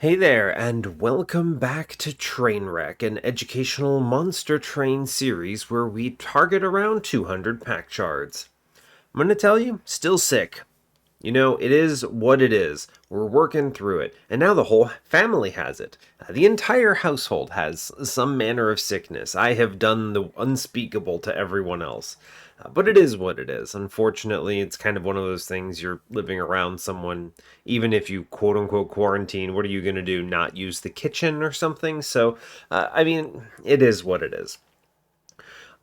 Hey there, and welcome back to Trainwreck, an educational monster train series where we target around 200 Pact Shards. I'm gonna tell you, still sick. You know, it is what it is. We're working through it, and now the whole family has it. The entire household has some manner of sickness. I have done the unspeakable to everyone else. But it is what it is. Unfortunately, it's kind of one of those things you're living around someone, even if you quote unquote quarantine, what are you going to do? Not use the kitchen or something? So, I mean, it is what it is.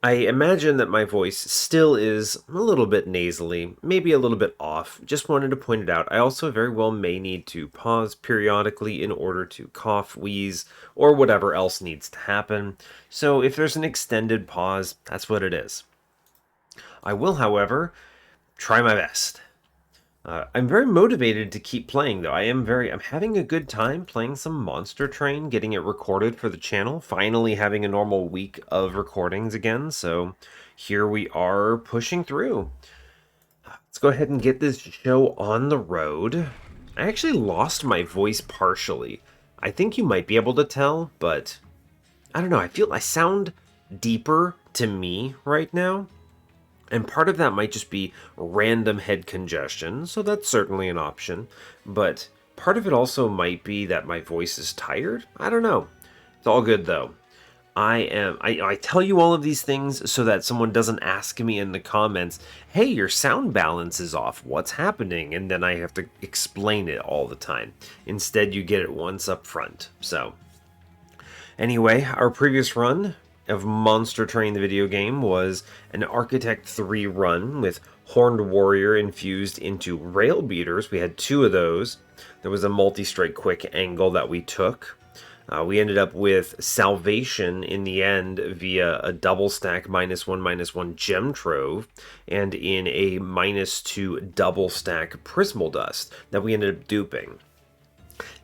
I imagine that my voice still is a little bit nasally, maybe a little bit off. Just wanted to point it out. I also very well may need to pause periodically in order to cough, wheeze, or whatever else needs to happen. So if there's an extended pause, that's what it is. I will, however, try my best. I'm very motivated to keep playing, though. I'm having a good time playing some Monster Train, getting it recorded for the channel, finally having a normal week of recordings again, so here we are pushing through. Let's go ahead and get this show on the road. I actually lost my voice partially. I think you might be able to tell, but I don't know, I feel I sound deeper to me right now. And part of that might just be random head congestion, so that's certainly an option. But part of it also might be that my voice is tired. I don't know. It's all good though. I tell you all of these things so that someone doesn't ask me in the comments, hey, your sound balance is off. What's happening? And then I have to explain it all the time. Instead, you get it once up front. So, anyway, our previous run of Monster Train the video game was an Architect 3 run with Horned Warrior infused into Rail Beaters. We had two of those. There was a multi-strike quick angle that we took. We ended up with Salvation in the end via a double stack -1/-1 Gem Trove and in a -2 double stack Prismal Dust that we ended up duping.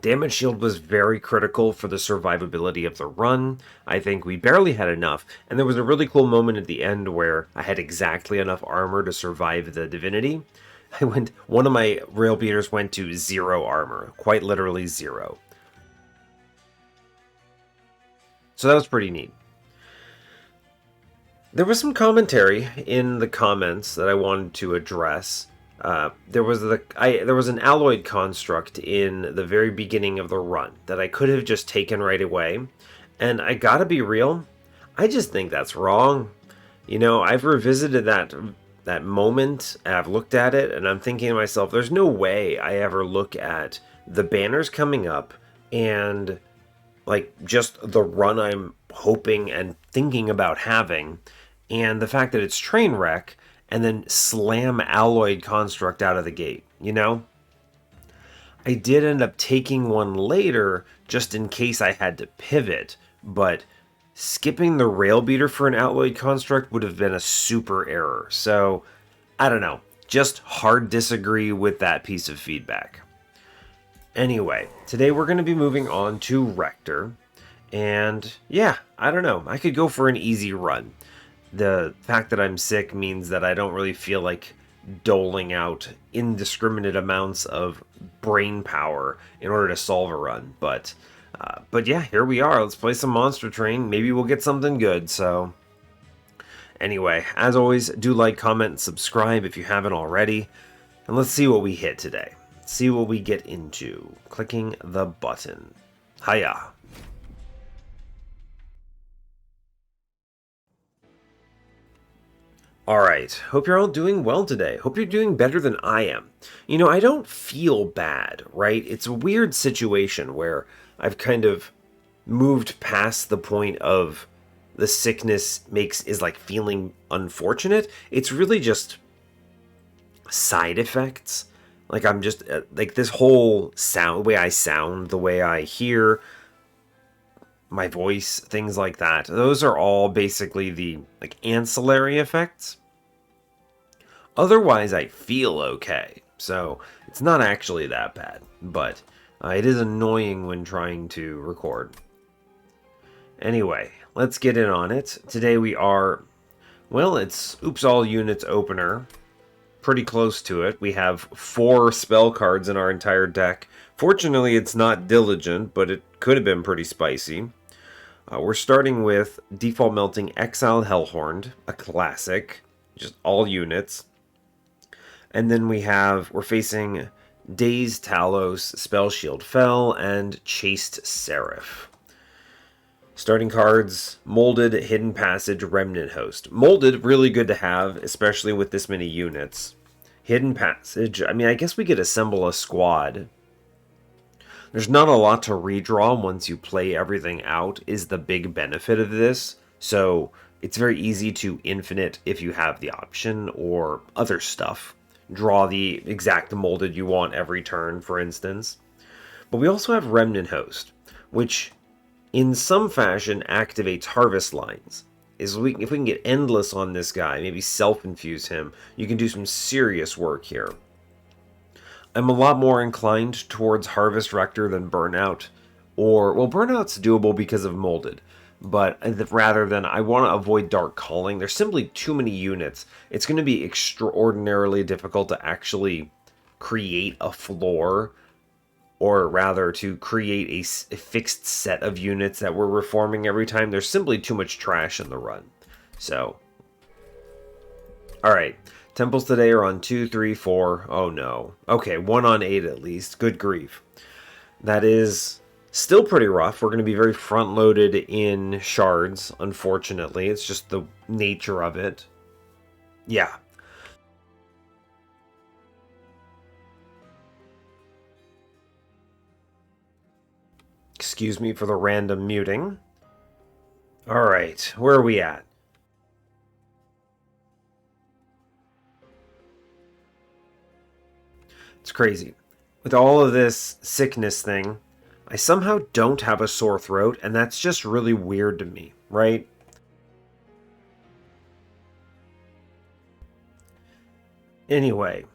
Damage shield was very critical for the survivability of the run. I think we barely had enough, and there was a really cool moment at the end where I had exactly enough armor to survive the Divinity. One of my rail beaters went to 0 armor, quite literally 0. So that was pretty neat. There was some commentary in the comments that I wanted to address. There was an alloyed construct in the very beginning of the run that I could have just taken right away, and I gotta be real, I just think that's wrong. You know, I've revisited that moment, and I've looked at it, and I'm thinking to myself, there's no way I ever look at the banners coming up and like just the run I'm hoping and thinking about having, and the fact that it's Trainwreck, and then slam alloyed construct out of the gate, you know? I did end up taking one later just in case I had to pivot, but skipping the rail beater for an alloyed construct would have been a super error. So, I don't know. Just hard disagree with that piece of feedback. Anyway, today we're going to be moving on to Rector. And yeah, I don't know. I could go for an easy run. The fact that I'm sick means that I don't really feel like doling out indiscriminate amounts of brain power in order to solve a run. But yeah, here we are. Let's play some Monster Train. Maybe we'll get something good. So anyway, as always, do like, comment, and subscribe if you haven't already. And let's see what we hit today. Let's see what we get into. Clicking the button. Hiya. Alright, hope you're all doing well today. Hope you're doing better than I am. You know, I don't feel bad, right? It's a weird situation where I've kind of moved past the point of the sickness is like feeling unfortunate. It's really just side effects. Like I'm just, like this whole sound, the way I sound, the way I hear, my voice, things like that. Those are all basically the like ancillary effects. Otherwise, I feel okay. So it's not actually that bad, but it is annoying when trying to record. Anyway, let's get in on it. Today we are, well, it's Oops All Units opener. Pretty close to it. We have 4 spell cards in our entire deck Fortunately, it's not diligent, but it could have been pretty spicy. We're starting with default melting Exile Hellhorned, a classic, just all units. And then we're facing Dazed Talos, Spell Shield Fell, and Chaste Seraph. Starting cards, Molded, Hidden Passage, Remnant Host. Molded, really good to have, especially with this many units. Hidden Passage, I mean, I guess we could assemble a squad. There's not a lot to redraw once you play everything out, is the big benefit of this. So it's very easy to infinite if you have the option, or other stuff. Draw the exact molded you want every turn, for instance. But we also have Remnant Host, which in some fashion activates harvest lines. If we can get endless on this guy, maybe self-infuse him, you can do some serious work here. I'm a lot more inclined towards Harvest Rector than Burnout. Well, Burnout's doable because of Molded. But rather than, I want to avoid Dark Calling. There's simply too many units. It's going to be extraordinarily difficult to actually create a floor, or rather to create a fixed set of units that we're reforming every time. There's simply too much trash in the run. So, alright. Temples today are on 2, 3, 4. Oh no. Okay, 1 on 8 at least. Good grief. That is still pretty rough. We're going to be very front-loaded in shards, unfortunately. It's just the nature of it. Yeah. Excuse me for the random muting. Alright, where are we at? It's crazy. With all of this sickness thing, I somehow don't have a sore throat, and that's just really weird to me, right? Anyway.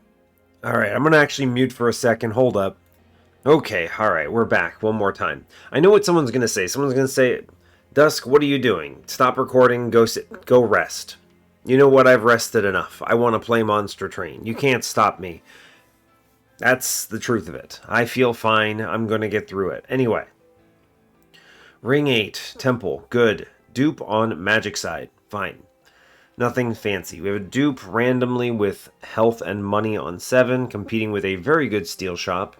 Alright, I'm gonna actually mute for a second. Hold up. Okay, alright, we're back one more time. I know what someone's gonna say. Someone's gonna say, Dusk, what are you doing? Stop recording, go sit, go rest. You know what, I've rested enough. I want to play Monster Train. You can't stop me. That's the truth of it. I feel fine. I'm going to get through it. Anyway. Ring 8. Temple. Good. Dupe on magic side. Fine. Nothing fancy. We have a dupe randomly with health and money on 7, competing with a very good steel shop.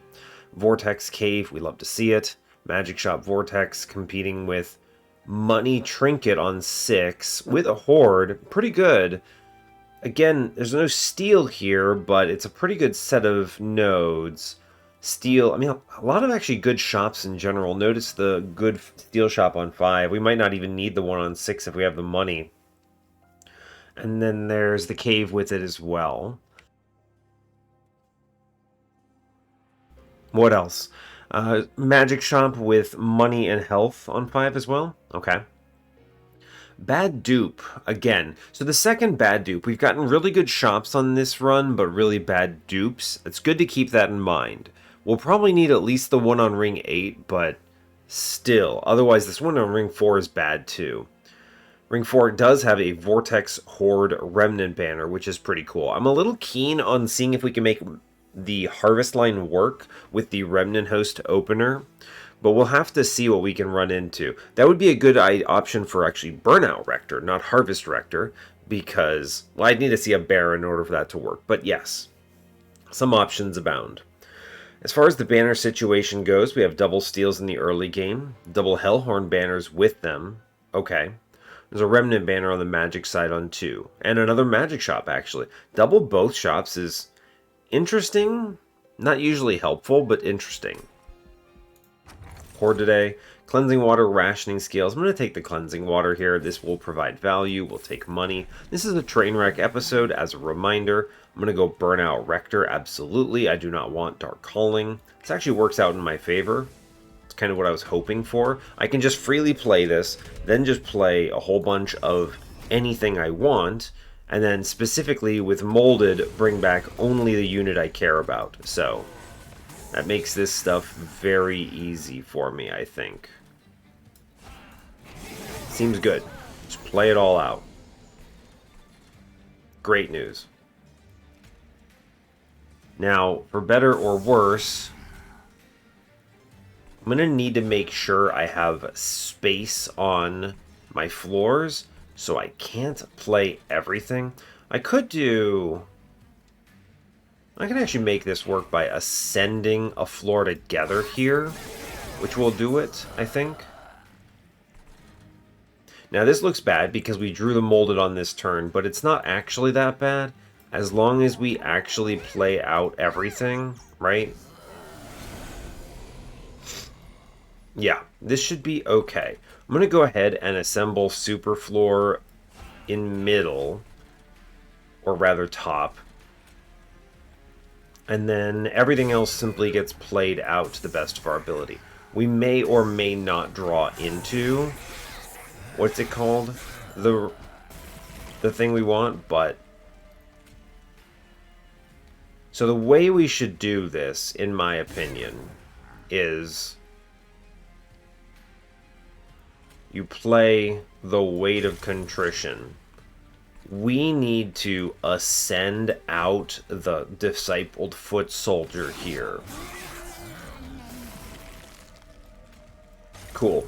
Vortex Cave. We love to see it. Magic Shop Vortex competing with money trinket on 6 with a horde. Pretty good. Again, there's no steel here, but it's a pretty good set of nodes. Steel, I mean, a lot of actually good shops in general. Notice the good steel shop on 5. We might not even need the one on 6 if we have the money. And then there's the cave with it as well. What else? Magic shop with money and health on 5 as well. Okay. Bad dupe, again. So the second bad dupe, we've gotten really good shops on this run, but really bad dupes. It's good to keep that in mind. We'll probably need at least the one on ring 8, but still. Otherwise, this one on ring 4 is bad too. Ring 4 does have a Vortex Horde Remnant banner, which is pretty cool. I'm a little keen on seeing if we can make the Harvest line work with the Remnant Host opener. But we'll have to see what we can run into. That would be a good option for actually Burnout Rector, not Harvest Rector, because, well, I'd need to see a bear in order for that to work. But yes, some options abound. As far as the banner situation goes, we have double steals in the early game, double Hellhorn banners with them. Okay. There's a Remnant banner on the Magic side on 2, and another Magic shop, actually. Double both shops is interesting, not usually helpful, but interesting. Horde today. Cleansing water, rationing scales. I'm going to take the cleansing water here. This will provide value. We'll take money. This is a Trainwreck episode. As a reminder, I'm going to go Burnout Rector. Absolutely. I do not want Dark Calling. This actually works out in my favor. It's kind of what I was hoping for. I can just freely play this, then just play a whole bunch of anything I want, and then specifically with Molded, bring back only the unit I care about. So that makes this stuff very easy for me, I think. Seems good. Just play it all out. Great news. Now, for better or worse, I'm going to need to make sure I have space on my floors, so I can't play everything. I can actually make this work by ascending a floor together here, which will do it, I think. Now this looks bad because we drew the molded on this turn, but it's not actually that bad as long as we actually play out everything, right? Yeah, this should be okay. I'm going to go ahead and assemble super floor in middle, or rather top. And then everything else simply gets played out to the best of our ability. We may or may not draw into, what's it called? The thing we want, but... So the way we should do this, in my opinion, is... you play the Weight of Contrition. We need to ascend out the Discipled Foot Soldier here. Cool.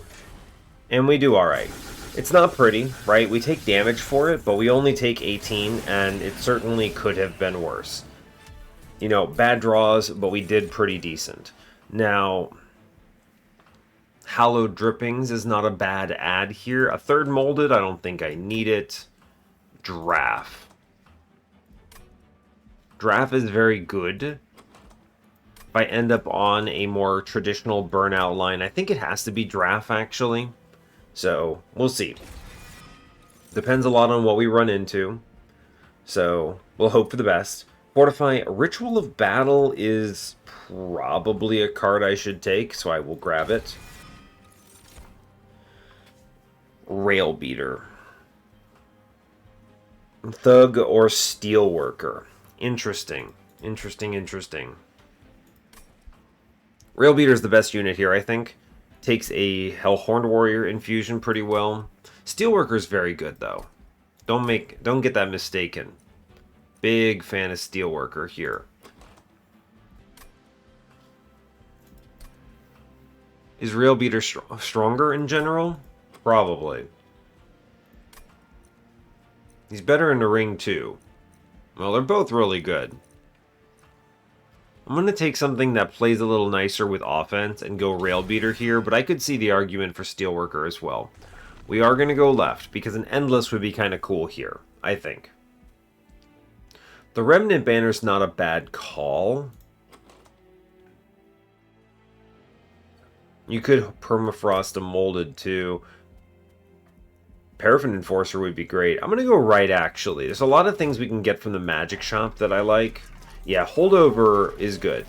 And we do alright. It's not pretty, right? We take damage for it, but we only take 18, and it certainly could have been worse. You know, bad draws, but we did pretty decent. Now... Hallowed Drippings is not a bad add here. A third molded, I don't think I need it. Draft. Draft is very good. If I end up on a more traditional burnout line, I think it has to be Draft, actually. So, we'll see. Depends a lot on what we run into. So, we'll hope for the best. Fortify. Ritual of Battle is probably a card I should take, so I will grab it. Rail Beater. Thug or Steelworker. Interesting. Interesting. Rail Beater is the best unit here, I think. Takes a Hellhorned Warrior infusion pretty well. Steelworker is very good, though. Don't get that mistaken. Big fan of Steelworker here. Is Rail Beater stronger in general? Probably. He's better in the ring, too. Well, they're both really good. I'm going to take something that plays a little nicer with offense and go Rail Beater here, but I could see the argument for Steelworker as well. We are going to go left, because an Endless would be kind of cool here, I think. The Remnant Banner's not a bad call. You could Permafrost a Molded, too. Paraffin Enforcer would be great. I'm going to go right, actually. There's a lot of things we can get from the Magic Shop that I like. Yeah, Holdover is good.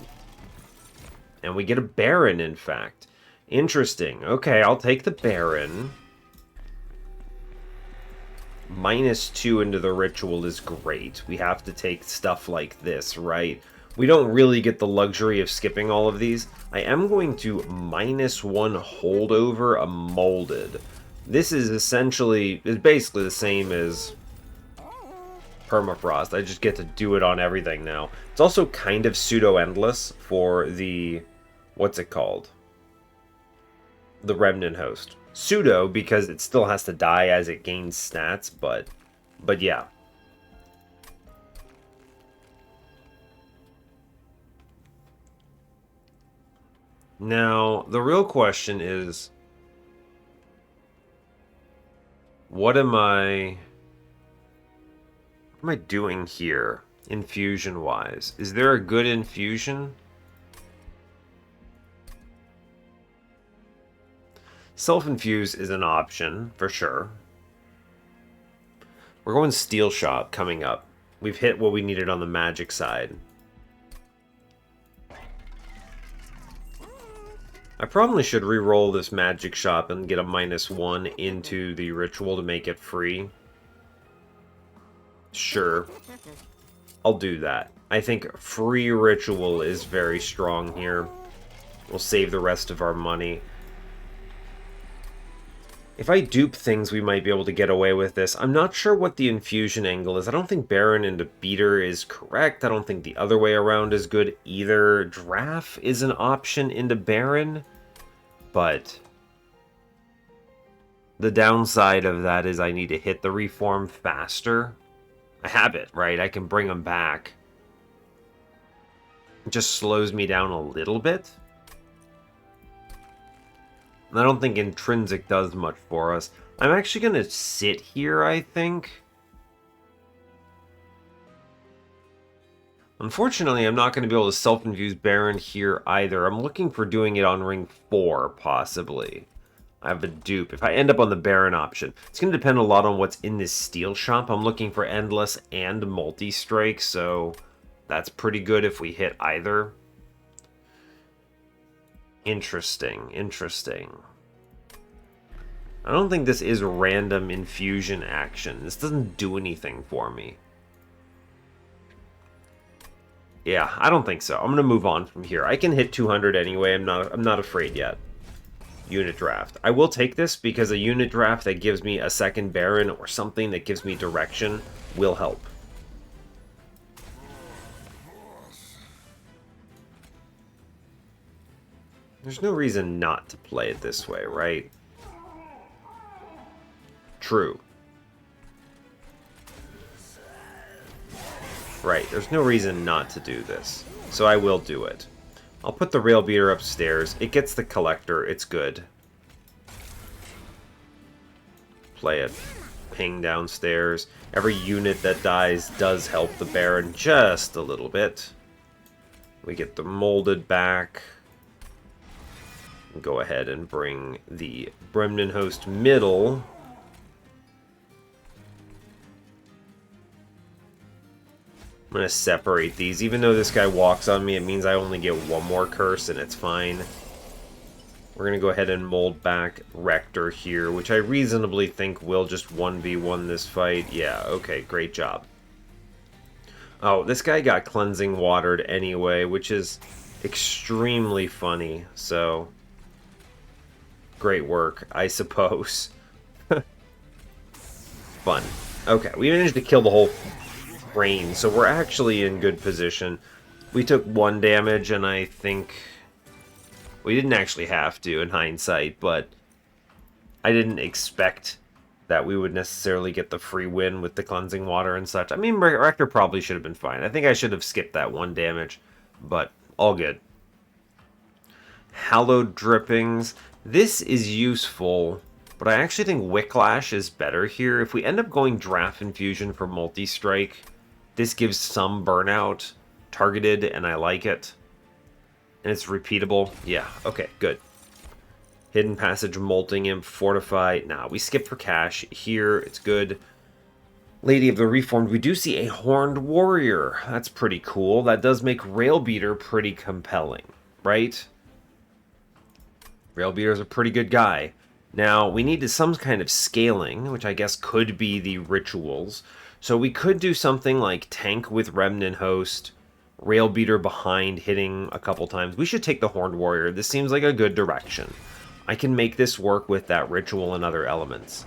And we get a Baron, in fact. Interesting. Okay, I'll take the Baron. -2 into the Ritual is great. We have to take stuff like this, right? We don't really get the luxury of skipping all of these. I am going to -1 Holdover a Molded. This is basically the same as Permafrost. I just get to do it on everything now. It's also kind of pseudo-endless for the... what's it called? The Remnant Host. Pseudo, because it still has to die as it gains stats, but yeah. Now, the real question is... What am I doing here, infusion-wise? Is there a good infusion? Self-infuse is an option, for sure. We're going Steel Shop coming up. We've hit what we needed on the magic side. I probably should re-roll this Magic Shop and get a -1 into the Ritual to make it free. Sure. I'll do that. I think free Ritual is very strong here. We'll save the rest of our money. If I dupe things, we might be able to get away with this. I'm not sure what the infusion angle is. I don't think Baron into Beater is correct. I don't think the other way around is good either. Draft is an option into Baron. But the downside of that is I need to hit the reform faster. I have it, right? I can bring them back. It just slows me down a little bit. I don't think intrinsic does much for us. I'm actually going to sit here, I think. Unfortunately, I'm not going to be able to self-infuse Baron here either. I'm looking for doing it on ring 4, possibly. I have a dupe. If I end up on the Baron option, it's going to depend a lot on what's in this steel shop. I'm looking for Endless and Multi-Strike, so that's pretty good if we hit either. Interesting, interesting. I don't think this is random infusion action. This doesn't do anything for me. Yeah, I don't think so. I'm going to move on from here. I can hit 200 anyway. I'm not afraid yet. Unit draft. I will take this because a unit draft that gives me a second Baron or something that gives me direction will help. There's no reason not to play it this way, right? True. Right, there's no reason not to do this. So I will do it. I'll put the rail beater upstairs. It gets the collector. It's good. Play it. Ping downstairs. Every unit that dies does help the Baron just a little bit. We get the molded back. Go ahead and bring the Bremnen Host middle. I'm going to separate these. Even though this guy walks on me, it means I only get one more curse, and it's fine. We're going to go ahead and mold back Rector here, which I reasonably think will just 1v1 this fight. Yeah, okay, great job. Oh, this guy got Cleansing Watered anyway, which is extremely funny, so great work, I suppose. Fun. Okay, we managed to kill the whole rain, so we're actually in good position. We took 1 damage, and I think we didn't actually have to in hindsight, but I didn't expect that we would necessarily get the free win with the cleansing water and such. I mean, Rector probably should have been fine. I think I should have skipped that 1 damage, but all good. Hallowed Drippings. This is useful, but I actually think Wicklash is better here. If we end up going Draft Infusion for Multi-Strike, this gives some burnout, targeted, and I like it. And it's repeatable. Yeah, okay, good. Hidden Passage, Molting Imp, Fortify. Nah, we skip for cash. Here, it's good. Lady of the Reformed, we do see a Horned Warrior. That's pretty cool. That does make Railbeater pretty compelling, right? Railbeater's a pretty good guy. Now, we need some kind of scaling, which I guess could be the rituals. So we could do something like tank with Remnant Host, Railbeater behind, hitting a couple times. We should take the Horned Warrior. This seems like a good direction. I can make this work with that ritual and other elements.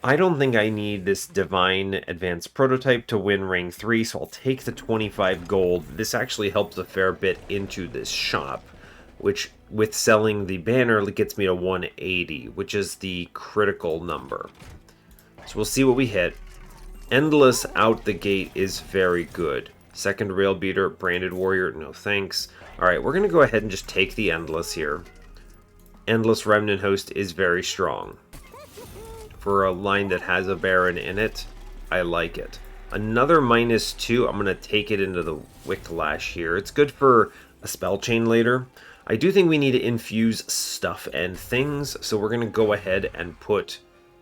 I don't think I need this Divine Advanced Prototype to win Ring 3, so I'll take the 25 gold. This actually helps a fair bit into this shop, which, with selling the banner, gets me to 180, which is the critical number. So we'll see what we hit. Endless out the gate is very good. Second Railbeater, Branded Warrior, no thanks. Alright, we're going to go ahead and just take the Endless here. Endless Remnant Host is very strong. For a line that has a Baron in it, I like it. Another -2, I'm going to take it into the Wicklash here. It's good for a spell chain later. I do think we need to infuse stuff and things, so we're going to go ahead and put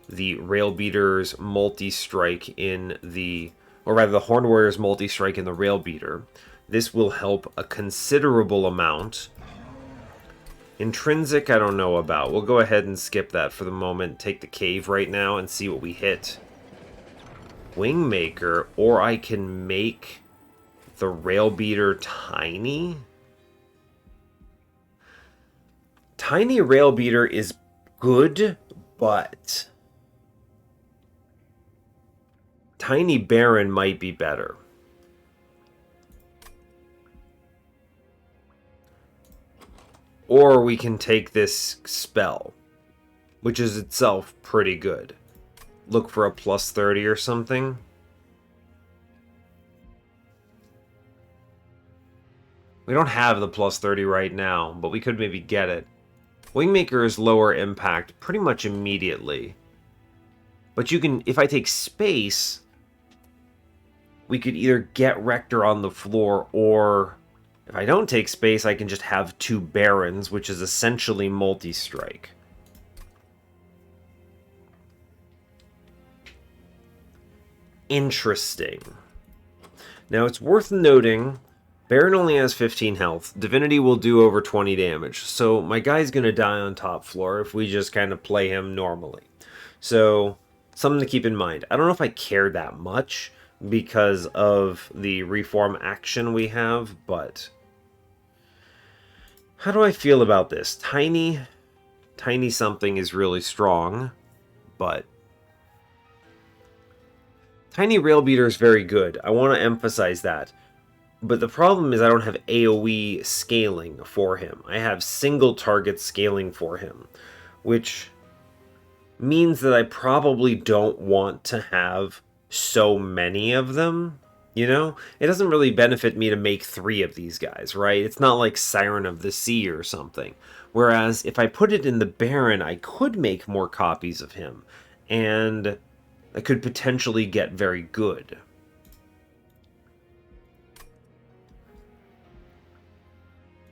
the Railbeater's Multi-Strike in the... or rather, the Horned Warrior's Multi-Strike in the Railbeater. This will help a considerable amount. Intrinsic, I don't know about. We'll go ahead and skip that for the moment. Take the cave right now and see what we hit. Wingmaker, or I can make the Railbeater tiny. Tiny Railbeater is good, but Tiny Baron might be better. Or we can take this spell, which is itself pretty good. Look for a plus 30 or something. We don't have the plus 30 right now, but we could maybe get it. Wingmaker is lower impact pretty much immediately. But you can, if I take space, we could either get Rector on the floor, or if I don't take space, I can just have 2 Barons, which is essentially multi-strike. Interesting. Now, it's worth noting, Baron only has 15 health. Divinity will do over 20 damage. So my guy's going to die on top floor if we just kind of play him normally. So, something to keep in mind. I don't know if I care that much because of the reform action we have, but how do I feel about this? Tiny something is really strong, but Tiny Railbeater is very good. I want to emphasize that. But the problem is I don't have AoE scaling for him. I have single target scaling for him, which means that I probably don't want to have so many of them, you know? It doesn't really benefit me to make 3 of these guys, right? It's not like Siren of the Sea or something. Whereas if I put it in the Baron, I could make more copies of him, and I could potentially get very good.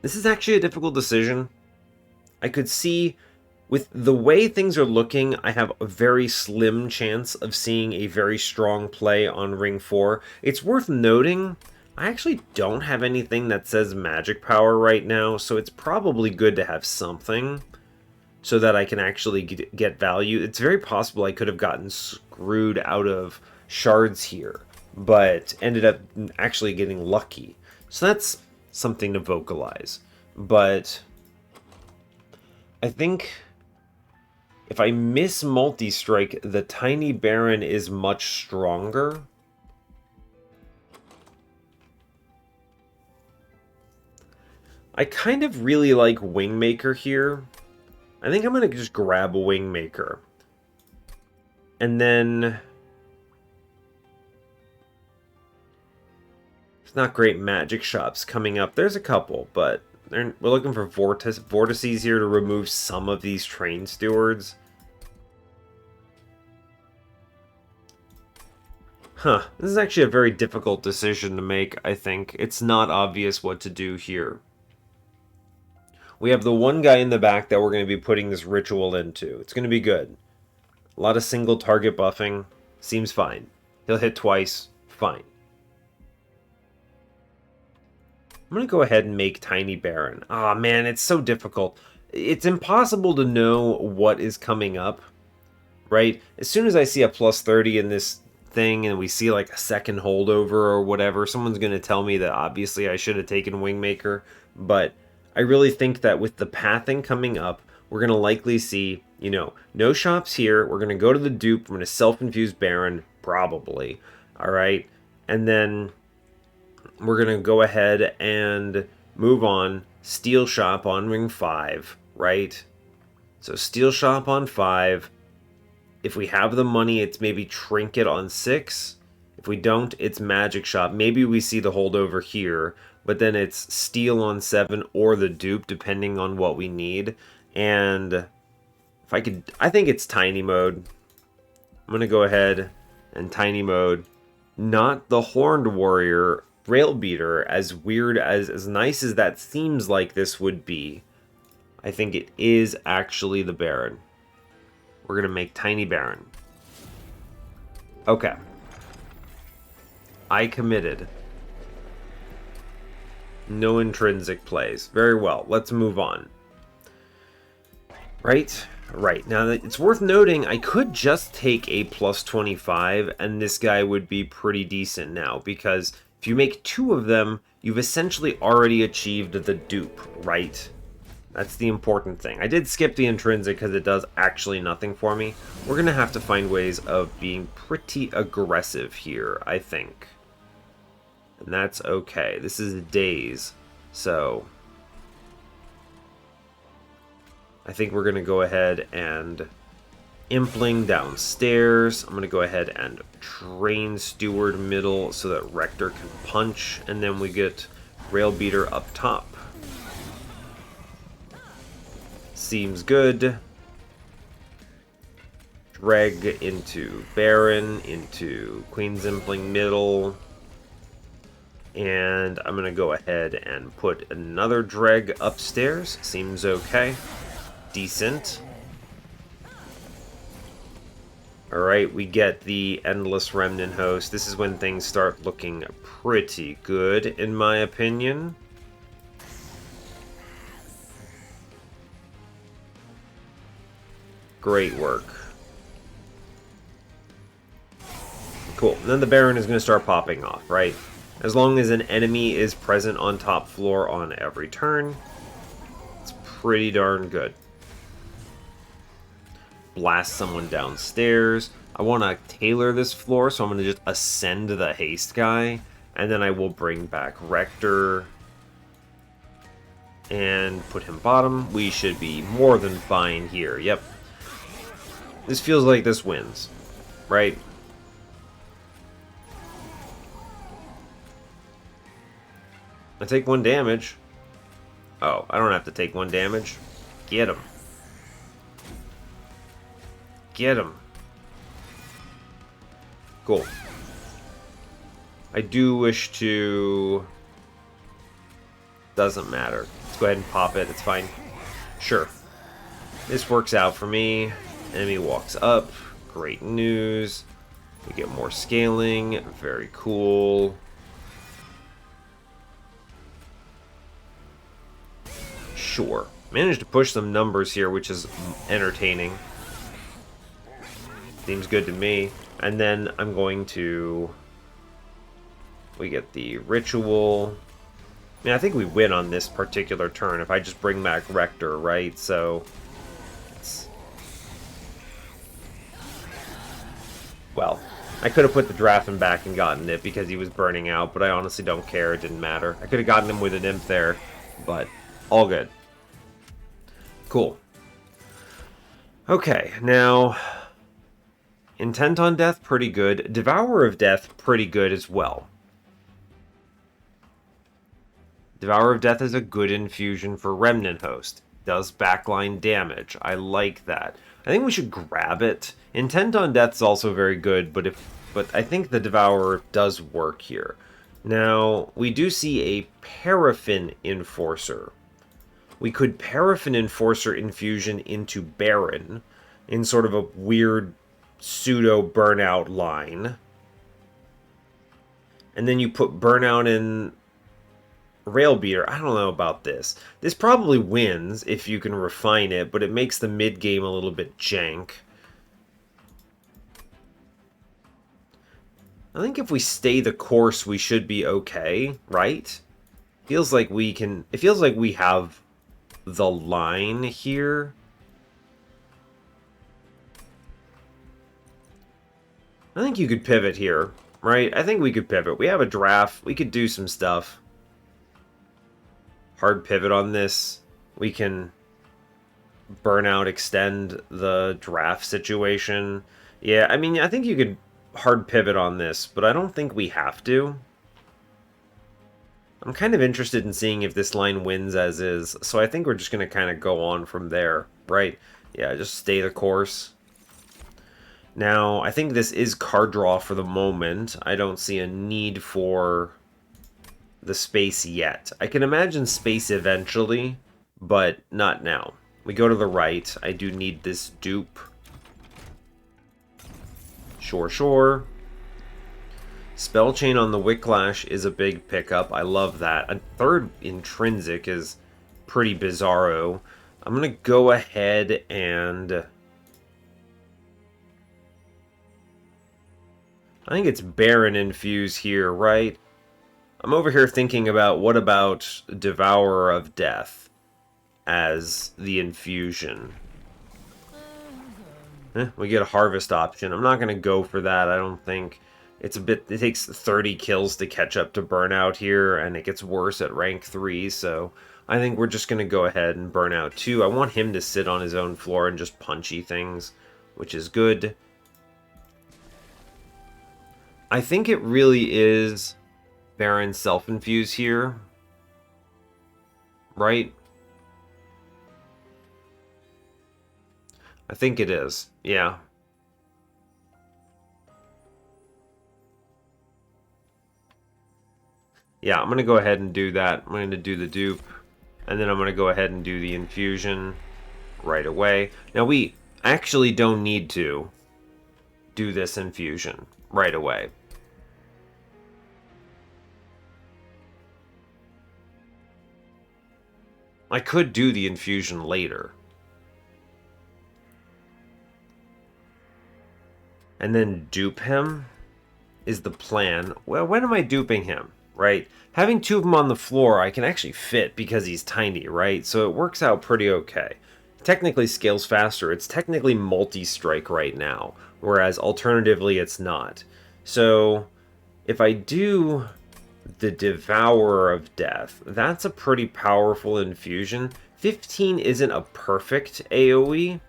This is actually a difficult decision. I could see, with the way things are looking, I have a very slim chance of seeing a very strong play on Ring 4. It's worth noting, I actually don't have anything that says magic power right now, so it's probably good to have something so that I can actually get value. It's very possible I could have gotten screwed out of shards here, but ended up actually getting lucky. So that's something to vocalize. But I think if I miss multi-strike, the Tiny Baron is much stronger. I kind of really like Wingmaker here. I think I'm going to just grab a Wingmaker. And then it's not great magic shops coming up. There's a couple, but we're looking for vortices here to remove some of these train stewards. Huh, this is actually a very difficult decision to make, I think. It's not obvious what to do here. We have the one guy in the back that we're going to be putting this ritual into. It's going to be good. A lot of single target buffing. Seems fine. He'll hit twice. Fine. I'm going to go ahead and make Tiny Baron. Ah, man, it's so difficult. It's impossible to know what is coming up, right? As soon as I see a plus 30 in this thing and we see like a second holdover or whatever, someone's going to tell me that obviously I should have taken Wingmaker, but I really think that with the pathing coming up, we're going to likely see, you know, no shops here. We're going to go to the dupe. I'm going to self-infuse Baron, probably. All right. And then we're going to go ahead and move on. Steel shop on ring 5, right? So steel shop on 5. If we have the money, it's maybe trinket on 6. If we don't, it's magic shop. Maybe we see the holdover here, but then it's steel on 7 or the dupe, depending on what we need. And if I could, I think it's tiny mode. I'm going to go ahead and tiny mode. Not the Horned Warrior Rail Beater, as weird, as nice as that seems like this would be. I think it is actually the Baron. We're going to make Tiny Baron. Okay. I committed. No intrinsic plays. Very well. Let's move on. Right? Right. Now, it's worth noting, I could just take a plus 25, and this guy would be pretty decent now, because if you make 2 of them, you've essentially already achieved the dupe, right? That's the important thing. I did skip the intrinsic because it does actually nothing for me. We're going to have to find ways of being pretty aggressive here, I think. And that's okay. This is days, so I think we're going to go ahead and Impling downstairs. I'm going to go ahead and Train Steward middle so that Rector can punch. And then we get Rail Beater up top. Seems good. Dreg into Baron, into Queen's Impling middle. And I'm going to go ahead and put another Dreg upstairs. Seems okay. Decent. Alright, we get the Endless Remnant Host. This is when things start looking pretty good, in my opinion. Great work. Cool. And then the Baron is going to start popping off, right? As long as an enemy is present on top floor on every turn, it's pretty darn good. Blast someone downstairs. I want to tailor this floor, so I'm going to just ascend the haste guy, and then I will bring back Rector and put him bottom. We should be more than fine here. Yep. This feels like this wins, right? I take 1 damage. Oh, I don't have to take 1 damage. Get him. Get him. Cool. I do wish to... Doesn't matter. Let's go ahead and pop it. It's fine. Sure. This works out for me. Enemy walks up. Great news. We get more scaling. Very cool. Sure. Managed to push some numbers here, which is entertaining. Seems good to me. And then I'm going to... We get the ritual. I mean, I think we win on this particular turn if I just bring back Rector, right? So... Well, I could have put the Drafen back and gotten it because he was burning out, but I honestly don't care. It didn't matter. I could have gotten him with an imp there, but all good. Cool. Okay, now... Intent on Death, pretty good. Devourer of Death, pretty good as well. Devourer of Death is a good infusion for Remnant Host. Does backline damage. I like that. I think we should grab it. Intent on Death is also very good, but I think the Devourer does work here. Now, we do see a Paraffin Enforcer. We could Paraffin Enforcer infusion into Baron in sort of a weird pseudo burnout line. And then you put burnout in Rail Beater. I don't know about this. This probably wins if you can refine it, but it makes the mid game a little bit jank. I think if we stay the course, we should be okay, right? Feels like we can... It feels like we have the line here. I think you could pivot here, right? I think we could pivot. We have a draft. We could do some stuff. Hard pivot on this. We can burnout extend the draft situation. Yeah, I mean, I think you could hard pivot on this, but I don't think we have to. I'm kind of interested in seeing if this line wins as is, so I think we're just going to kind of go on from there, right? Yeah, just stay the course. Now, I think this is card draw for the moment. I don't see a need for the space yet. I can imagine space eventually, but not now. We go to the right. I do need this dupe. Sure, sure. Spell Chain on the Wicklash is a big pickup. I love that. A third Intrinsic is pretty bizarro. I'm going to go ahead and... I think it's Baron Infuse here, right? I'm over here thinking about what about Devourer of Death as the infusion. We get a harvest option. I'm not going to go for that, I don't think. It's a bit... It takes 30 kills to catch up to Burnout here, and it gets worse at rank 3, so I think we're just going to go ahead and burn out 2. I want him to sit on his own floor and just punchy things, which is good. I think it really is Baron self-infuse here. Right? I think it is. Yeah. Yeah, I'm going to go ahead and do that. I'm going to do the dupe. And then I'm going to go ahead and do the infusion right away. Now, we actually don't need to do this infusion right away. I could do the infusion later. And then dupe him is the plan. Well, when am I duping him, right? Having 2 of them on the floor, I can actually fit because he's tiny, right? So it works out pretty okay. Technically scales faster. It's technically multi-strike right now, whereas alternatively it's not. So if I do the Devourer of Death, that's a pretty powerful infusion. 15 isn't a perfect AoE.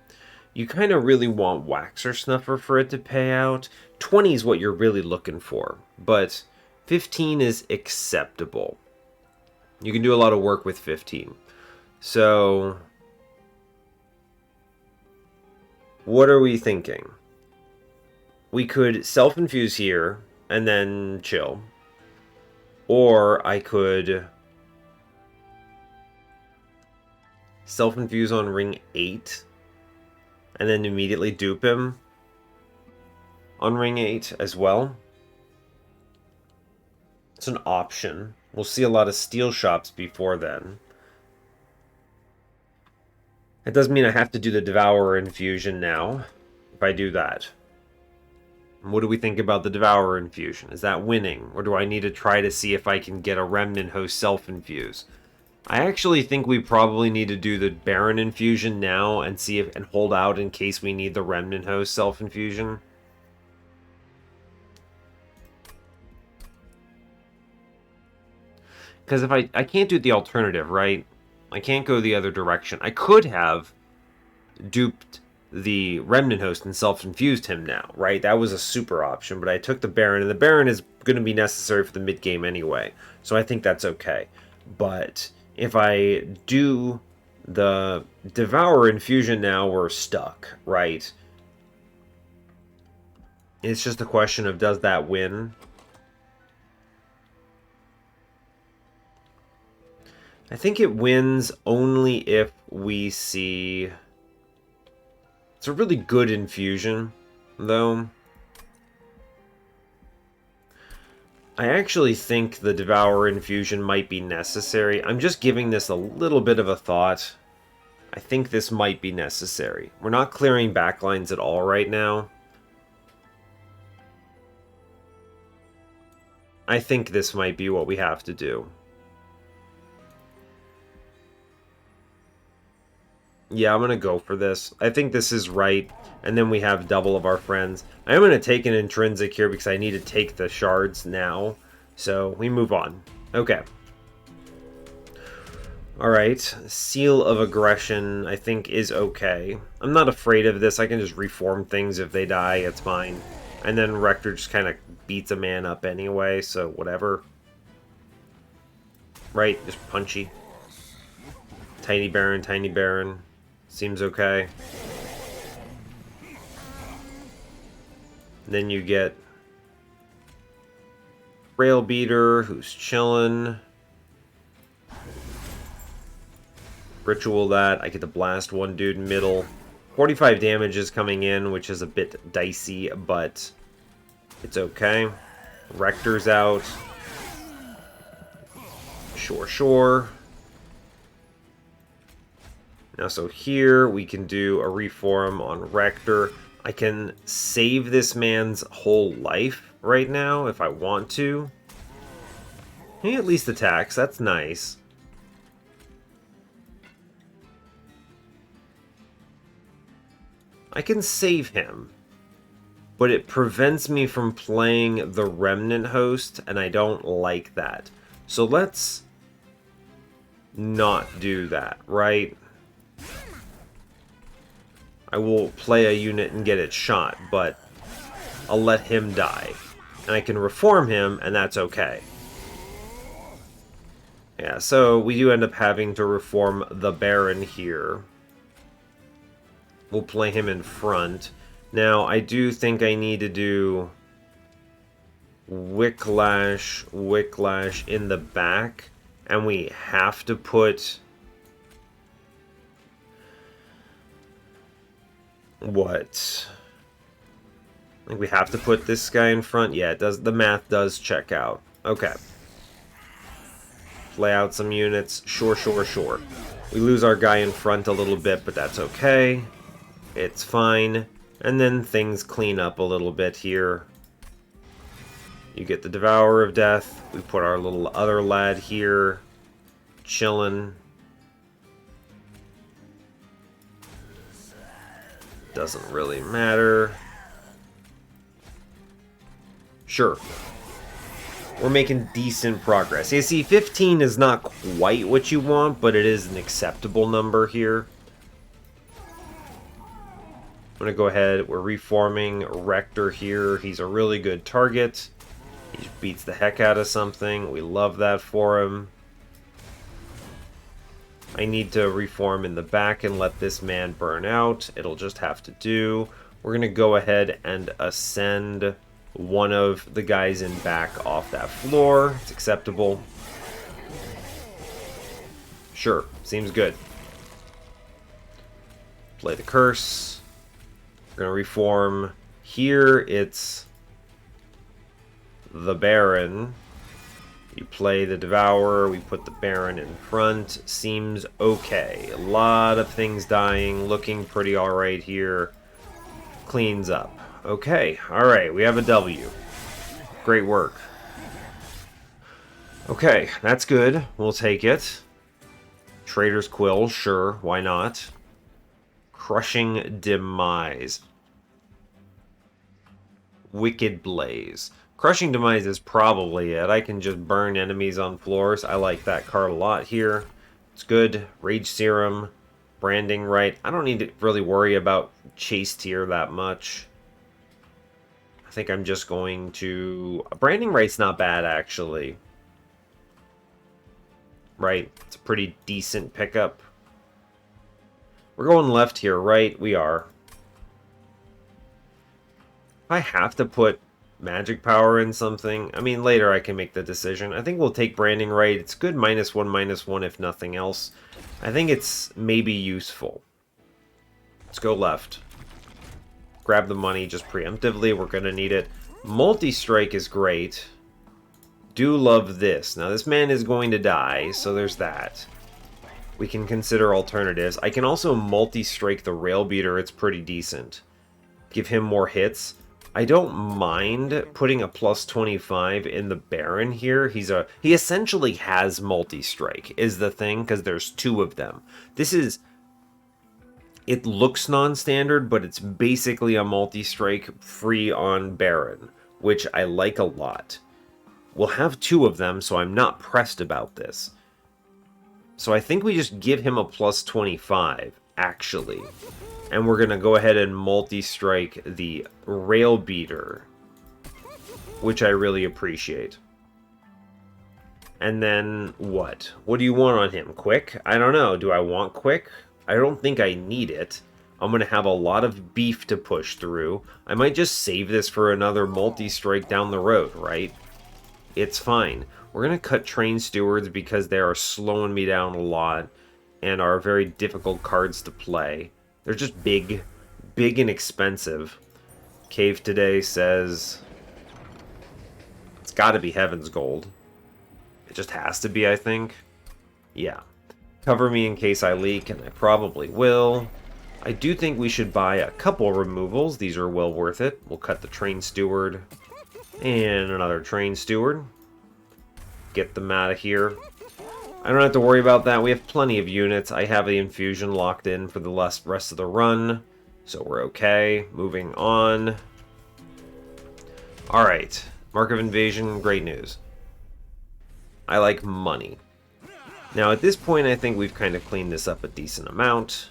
You kind of really want Waxer Snuffer for it to pay out. 20 is what you're really looking for, but 15 is acceptable. You can do a lot of work with 15. So, what are we thinking? We could self-infuse here and then chill. Or I could self-infuse on ring 8 and then immediately dupe him on ring 8 as well. It's an option. We'll see a lot of steel shops before then. It doesn't mean I have to do the Devourer infusion now if I do that. What do we think about the Devourer infusion? Is that winning? Or do I need to try to see if I can get a Remnant Host self-infuse? I actually think we probably need to do the Baron infusion now and see if and hold out in case we need the Remnant Host self-infusion. Because if I can't do the alternative, right? I can't go the other direction. I could have duped the Remnant Host and self-infused him now, right? That was a super option, but I took the Baron, and the Baron is going to be necessary for the mid-game anyway, so I think that's okay. But if I do the Devourer infusion now, we're stuck, right? It's just a question of does that win? I think it wins only if we see... It's a really good infusion, though. I actually think the Devourer infusion might be necessary. I'm just giving this a little bit of a thought. I think this might be necessary. We're not clearing backlines at all right now. I think this might be what we have to do. Yeah, I'm going to go for this. I think this is right. And then we have double of our friends. I am going to take an intrinsic here because I need to take the shards now. So we move on. Okay. Alright. Seal of Aggression, I think, is okay. I'm not afraid of this. I can just reform things if they die. It's fine. And then Rector just kind of beats a man up anyway, so whatever. Right? Just punchy. Tiny Baron, Tiny Baron. Seems okay. Then you get Rail Beater, who's chillin'. Ritual that. I get to blast one dude middle. 45 damage is coming in, which is a bit dicey, but it's okay. Rector's out. Sure. Now, so here we can do a reform on Rector. I can save this man's whole life right now if I want to. He at least attacks. That's nice. I can save him, but it prevents me from playing the Remnant Host, and I don't like that. So let's not do that, right? I will play a unit and get it shot, but I'll let him die. And I can reform him, and that's okay. Yeah, so we do end up having to reform the Baron here. We'll play him in front. Now, I do think I need to do Wicklash, Wicklash in the back. And we have to put... What? I think we have to put this guy in front. Yeah, it does. The math does check out. Okay. Play out some units. Sure, sure, sure. We lose our guy in front a little bit, but that's okay. It's fine. And then things clean up a little bit here. You get the Devourer of Death. We put our little other lad here. Chillin'. Doesn't really matter. Sure. We're making decent progress. You see, 15 is not quite what you want, but it is an acceptable number here. I'm going to go ahead. We're reforming Rector here. He's a really good target. He beats the heck out of something. We love that for him. I need to reform in the back and let this man burn out. It'll just have to do. We're going to go ahead and ascend one of the guys in back off that floor. It's acceptable. Sure, seems good. Play the curse. We're going to reform. Here it's the Baron. You play the Devourer, we put the Baron in front. Seems okay. A lot of things dying, looking pretty alright here. Cleans up. Okay, alright, we have a W. Great work. Okay, that's good. We'll take it. Trader's Quill, sure, why not? Crushing Demise. Wicked Blaze. Crushing Demise is probably it. I can just burn enemies on floors. I like that card a lot here. It's good. Rage Serum. Branding Right. I don't need to really worry about Chase Tier that much. I think I'm just going to... Branding Right's not bad, actually. Right. It's a pretty decent pickup. We're going left here, right? We are. If I have to put magic power in something, I mean, later I can make the decision. I think we'll take Branding Right. It's good -1/-1 if nothing else. I think it's maybe useful. Let's go left. Grab the money just preemptively. We're going to need it. Multi-strike is great. Do love this. Now, this man is going to die, so there's that. We can consider alternatives. I can also multi-strike the Rail Beater. It's pretty decent. Give him more hits. I don't mind putting a +25 in the Baron here. He essentially has multi-strike, is the thing, because there's two of them. This is... It looks non-standard, but it's basically a multi-strike free on Baron, which I like a lot. We'll have two of them, so I'm not pressed about this. So I think we just give him a +25, actually. And we're going to go ahead and multi-strike the Rail Beater, which I really appreciate. And then what? What do you want on him? Quick? I don't know. Do I want quick? I don't think I need it. I'm going to have a lot of beef to push through. I might just save this for another multi-strike down the road, right? It's fine. We're going to cut Train Stewards because they are slowing me down a lot and are very difficult cards to play. They're just big and expensive. Cave Today says it's got to be Heaven's Gold. It just has to be, I think. Yeah. Cover me in case I leak, and I probably will. I do think we should buy a couple removals. These are well worth it. We'll cut the Train Steward and another Train Steward. Get them out of here. I don't have to worry about that. We have plenty of units. I have the Infusion locked in for the rest of the run, so we're okay. Moving on. Alright. Mark of Invasion, great news. I like money. Now at this point, I think we've kind of cleaned this up a decent amount.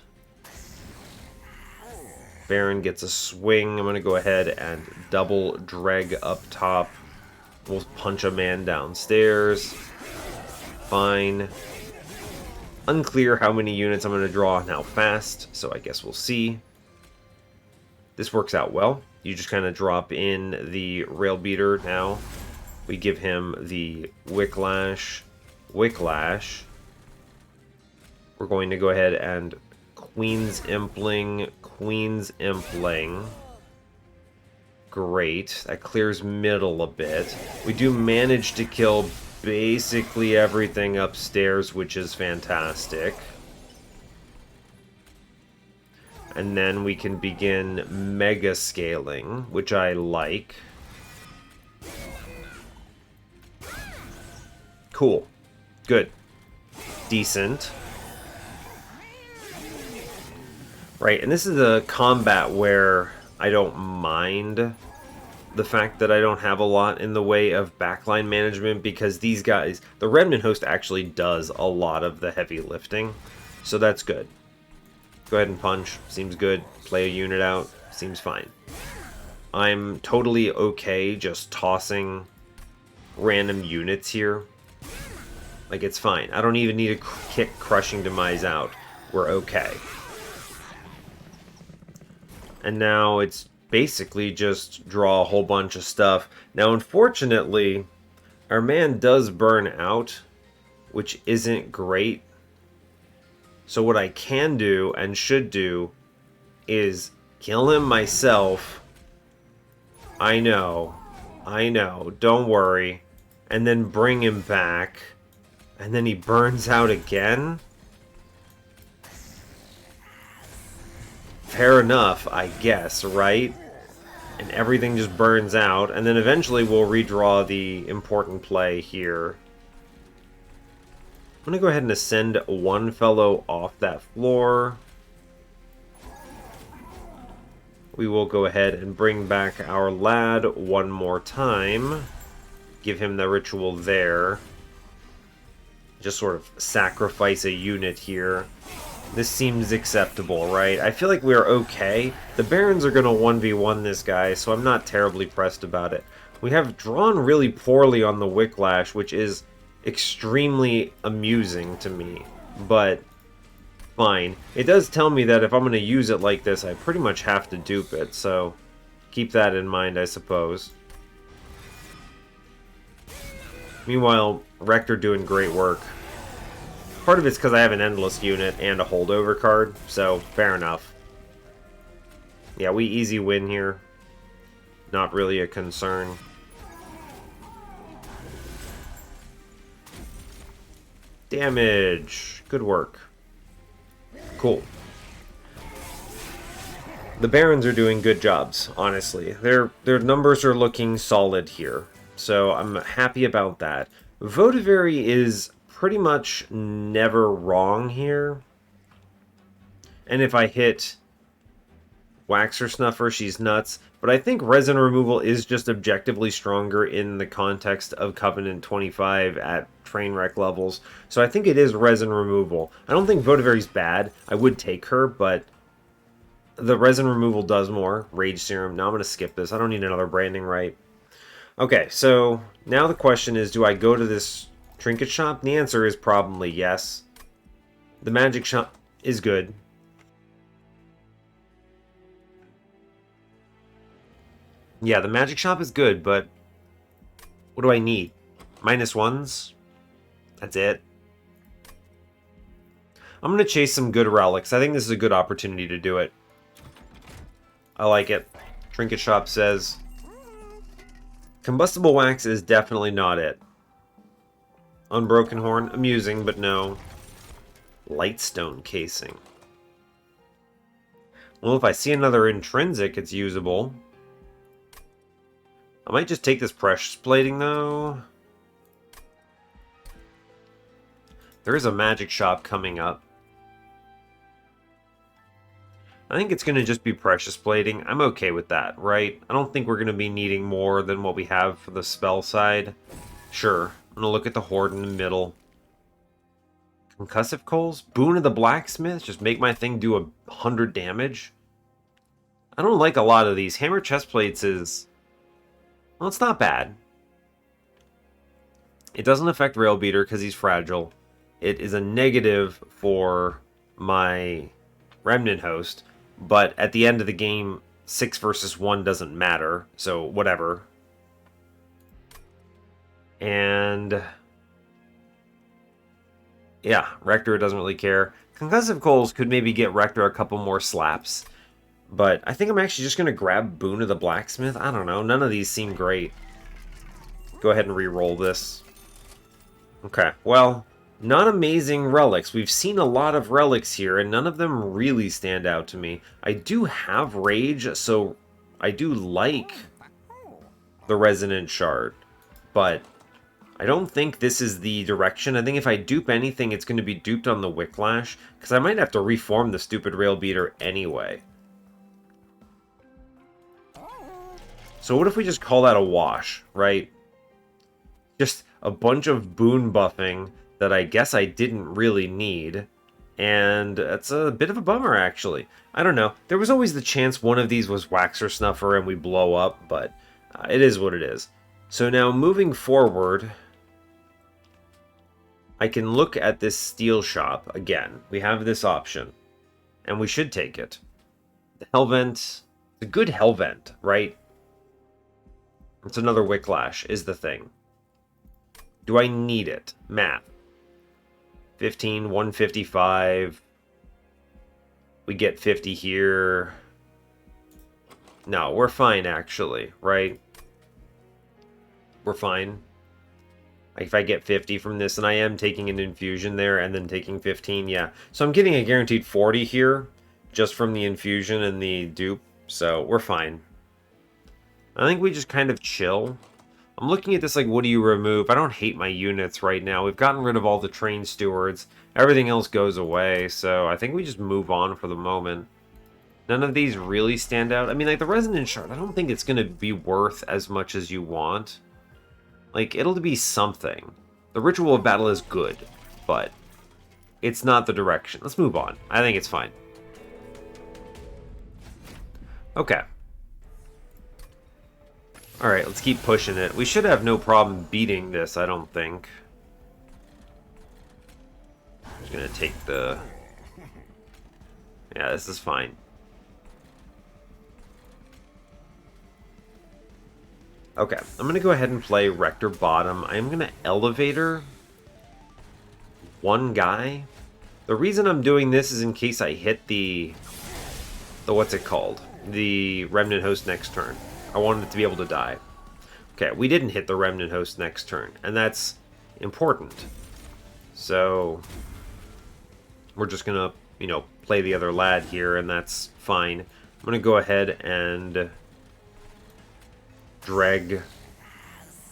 Baron gets a swing. I'm going to go ahead and double drag up top. We'll punch a man downstairs. Fine. Unclear how many units I'm going to draw and how fast, so I guess we'll see. This works out well. You just kind of drop in the rail beater now. We give him the Wicklash. We're going to go ahead and Queen's Impling. Great. That clears middle a bit. We do manage to kill basically everything upstairs, which is fantastic. And then we can begin mega scaling, which I like. Cool. Good. Decent. Right, and this is a combat where I don't mind the fact that I don't have a lot in the way of backline management, because these guys, the Redmond host actually does a lot of the heavy lifting, so that's good. Go ahead and punch, seems good. Play a unit out, seems fine. I'm totally okay just tossing random units here. Like, it's fine. I don't even need to kick Crushing Demise out. We're okay. And now it's basically just draw a whole bunch of stuff. Now, unfortunately, our man does burn out, which isn't great. So what I can do and should do is kill him myself. I know, don't worry. And then bring him back. And then he burns out again? Fair enough, I guess, right? And everything just burns out, and then eventually we'll redraw the important play here. I'm gonna go ahead and ascend one fellow off that floor. We will go ahead and bring back our lad one more time. Give him the ritual there. Just sort of sacrifice a unit here. This seems acceptable, right? I feel like we're okay. The Barons are going to 1v1 this guy, so I'm not terribly pressed about it. We have drawn really poorly on the Wicklash, which is extremely amusing to me, but fine. It does tell me that if I'm going to use it like this, I pretty much have to dupe it, so keep that in mind, I suppose. Meanwhile, Rector doing great work. Part of it's because I have an Endless unit and a holdover card, so fair enough. Yeah, we easy win here. Not really a concern. Damage. Good work. Cool. The Barons are doing good jobs, honestly. Their numbers are looking solid here, so I'm happy about that. Votivary is pretty much never wrong here. And if I hit Waxer Snuffer, she's nuts. But I think Resin Removal is just objectively stronger in the context of Covenant 25 at Trainwreck levels. So I think it is Resin Removal. I don't think Votivary's bad. I would take her, but the Resin Removal does more. Rage Serum. Now I'm going to skip this. I don't need another branding right. Okay, so now the question is, do I go to this Trinket Shop? The answer is probably yes. The Magic Shop is good. Yeah, the Magic Shop is good, but what do I need? -1s? That's it. I'm going to chase some good relics. I think this is a good opportunity to do it. I like it. Trinket Shop says Combustible Wax is definitely not it. Unbroken Horn, amusing, but no. Lightstone Casing. Well, if I see another Intrinsic, it's usable. I might just take this Precious Plating, though. There is a Magic Shop coming up. I think it's going to just be Precious Plating. I'm okay with that, right? I don't think we're going to be needing more than what we have for the spell side. Sure. I'm going to look at the Horde in the middle. Concussive Coals? Boon of the Blacksmith? Just make my thing do 100 damage? I don't like a lot of these. Hammer Chestplates is... well, it's not bad. It doesn't affect Railbeater because he's fragile. It is a negative for my Remnant Host, but at the end of the game, 6 versus 1 doesn't matter, so whatever. And... yeah, Rector doesn't really care. Concussive Coals could maybe get Rector a couple more slaps, but I think I'm actually just going to grab Boon of the Blacksmith. I don't know, none of these seem great. Go ahead and re-roll this. Okay, well, not amazing relics. We've seen a lot of relics here, and none of them really stand out to me. I do have Rage, so I do like the Resonant Shard, but I don't think this is the direction. I think if I dupe anything, it's going to be duped on the Wicklash, because I might have to reform the stupid Railbeater anyway. So what if we just call that a wash, right? Just a bunch of boon buffing that I guess I didn't really need. And that's a bit of a bummer, actually. I don't know. There was always the chance one of these was Waxer Snuffer and we blow up, but it is what it is. So now, moving forward, I can look at this steel shop again. We have this option, and we should take it. The Hellvent, the good Hellvent, right? It's another Wicklash, is the thing. Do I need it? Math. 15, 155. We get 50 here. No, we're fine, actually, right? We're fine. If I get 50 from this, and I am taking an infusion there, and then taking 15, yeah. So I'm getting a guaranteed 40 here, just from the infusion and the dupe, so we're fine. I think we just kind of chill. I'm looking at this like, what do you remove? I don't hate my units right now. We've gotten rid of all the train stewards. Everything else goes away, so I think we just move on for the moment. None of these really stand out. I mean, like, the Resonant Shard, I don't think it's going to be worth as much as you want. Like, it'll be something. The Ritual of Battle is good, but it's not the direction. Let's move on. I think it's fine. Okay. Alright, let's keep pushing it. We should have no problem beating this, I don't think. I'm just gonna take the... yeah, this is fine. Okay, I'm gonna go ahead and play Rector Bottom. I'm gonna Elevator one guy. The reason I'm doing this is in case I hit the what's it called? The Remnant Host next turn. I wanted it to be able to die. Okay, we didn't hit the Remnant Host next turn, and that's important. So, we're just gonna, you know, play the other lad here, and that's fine. I'm gonna go ahead and drag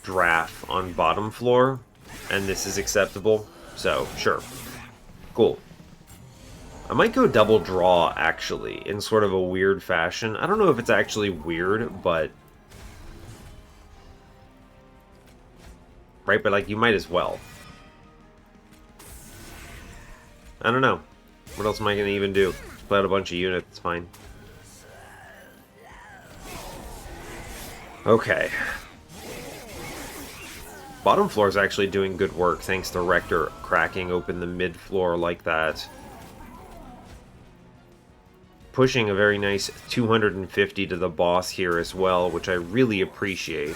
Draft on bottom floor, and this is acceptable. So, sure. Cool. I might go double draw, actually, in sort of a weird fashion. I don't know if it's actually weird, but... right, but, like, you might as well. I don't know. What else am I going to even do? Just play out a bunch of units, it's fine. Okay. Bottom floor is actually doing good work, thanks to Rector cracking open the mid floor like that. Pushing a very nice 250 to the boss here as well, which I really appreciate.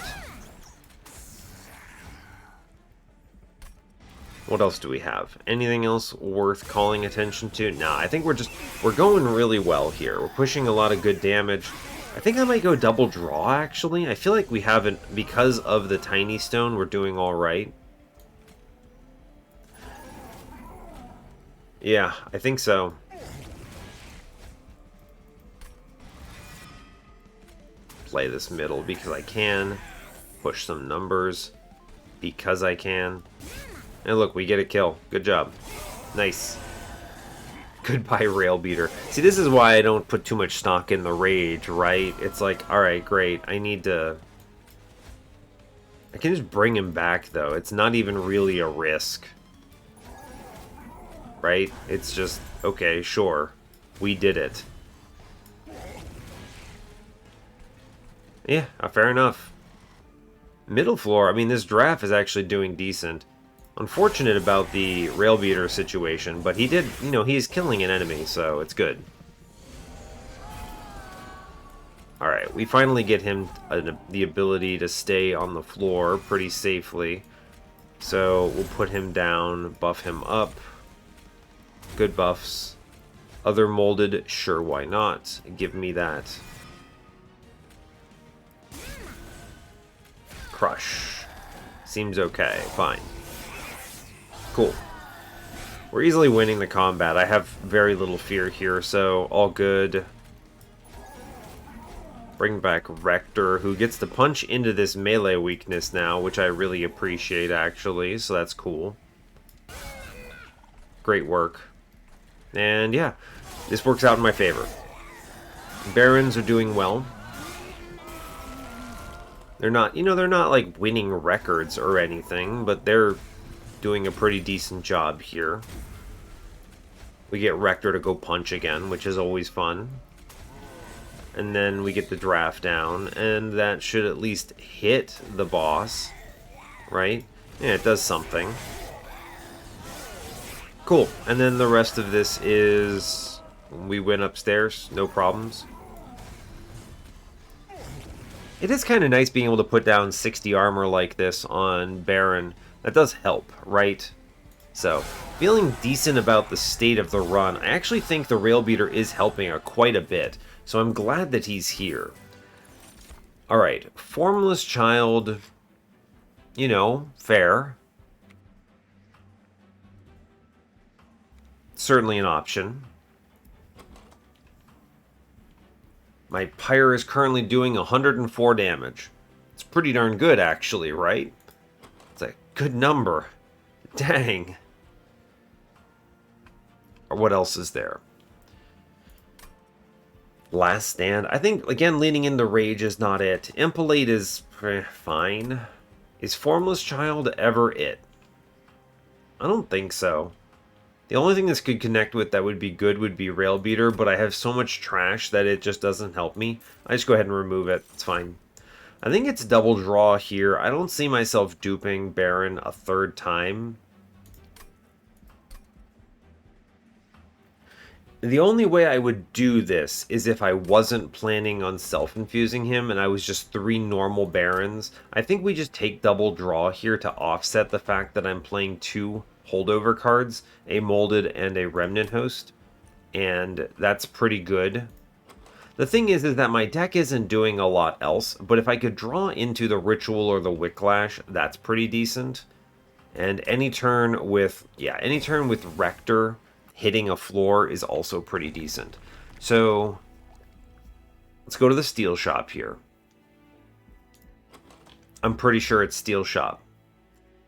What else do we have? Anything else worth calling attention to? Nah, I think we're going really well here. We're pushing a lot of good damage. I think I might go double draw, actually. I feel like we haven't, because of the Tiny Stone, we're doing alright. Yeah, I think so. Play this middle because I can. Push some numbers because I can. And look, we get a kill. Good job. Nice. Goodbye, Railbeater. See, this is why I don't put too much stock in the Rage, right? It's like, alright, great. I need to... I can just bring him back, though. It's not even really a risk. right? It's just, okay, sure. We did it. Yeah, fair enough. Middle floor, I mean, this draft is actually doing decent. Unfortunate about the rail beater situation, but he did, you know, he's killing an enemy, so it's good. Alright, we finally get him the ability to stay on the floor pretty safely. So we'll put him down, buff him up. Good buffs. Other molded, sure, why not? Give me that. Crush. Seems okay, fine. Cool. We're easily winning the combat. I have very little fear here, so all good. Bring back Rector, who gets to punch into this melee weakness now, which I really appreciate, actually, so that's cool. Great work. And yeah, this works out in my favor. Barons are doing well. They're not, you know, they're not like winning records or anything, but they're doing a pretty decent job here. We get Rector to go punch again, which is always fun. And then we get the draft down, and that should at least hit the boss, right? Yeah, it does something. Cool. And then the rest of this is we win upstairs, no problems. It is kind of nice being able to put down 60 armor like this on Baron. That does help, right? So, feeling decent about the state of the run. I actually think the Rail Beater is helping quite a bit, so I'm glad that he's here. Alright, Formless Child, you know, fair. Certainly an option. My Pyre is currently doing 104 damage. It's pretty darn good, actually, right? It's a good number. Dang. Or what else is there? Last Stand. I think, again, leaning into Rage is not it. Impalate is fine. Is Formless Child ever it? I don't think so. The only thing this could connect with that would be good would be Rail Beater, but I have so much trash that it just doesn't help me. I just go ahead and remove it. It's fine. I think it's double draw here. I don't see myself duping Baron a third time. The only way I would do this is if I wasn't planning on self-infusing him and I was just 3 normal Barons. I think we just take double draw here to offset the fact that I'm playing 2 holdover cards, a Molded and a Remnant Host, and that's pretty good. The thing is that my deck isn't doing a lot else, but if I could draw into the Ritual or the Wicklash, that's pretty decent. And any turn with Rector hitting a floor is also pretty decent. So let's go to the Steel Shop here. I'm pretty sure it's Steel Shop.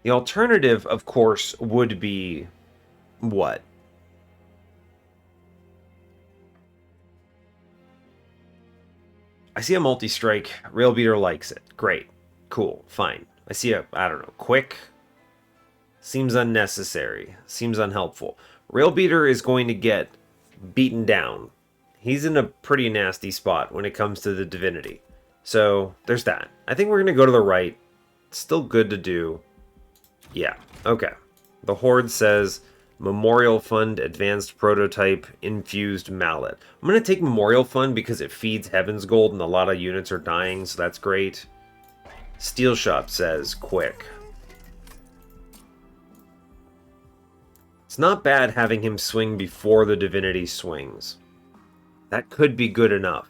The alternative, of course, would be what? I see a multi-strike. Rail Beater likes it. Great. Cool. Fine. I see a, I don't know, quick. Seems unnecessary. Seems unhelpful. Rail Beater is going to get beaten down. He's in a pretty nasty spot when it comes to the Divinity. So, there's that. I think we're going to go to the right. It's still good to do. Yeah, okay. The Horde says, Memorial Fund, Advanced Prototype, Infused Mallet. I'm going to take Memorial Fund because it feeds Heaven's Gold and a lot of units are dying, so that's great. Steel Shop says, quick. It's not bad having him swing before the Divinity swings. That could be good enough.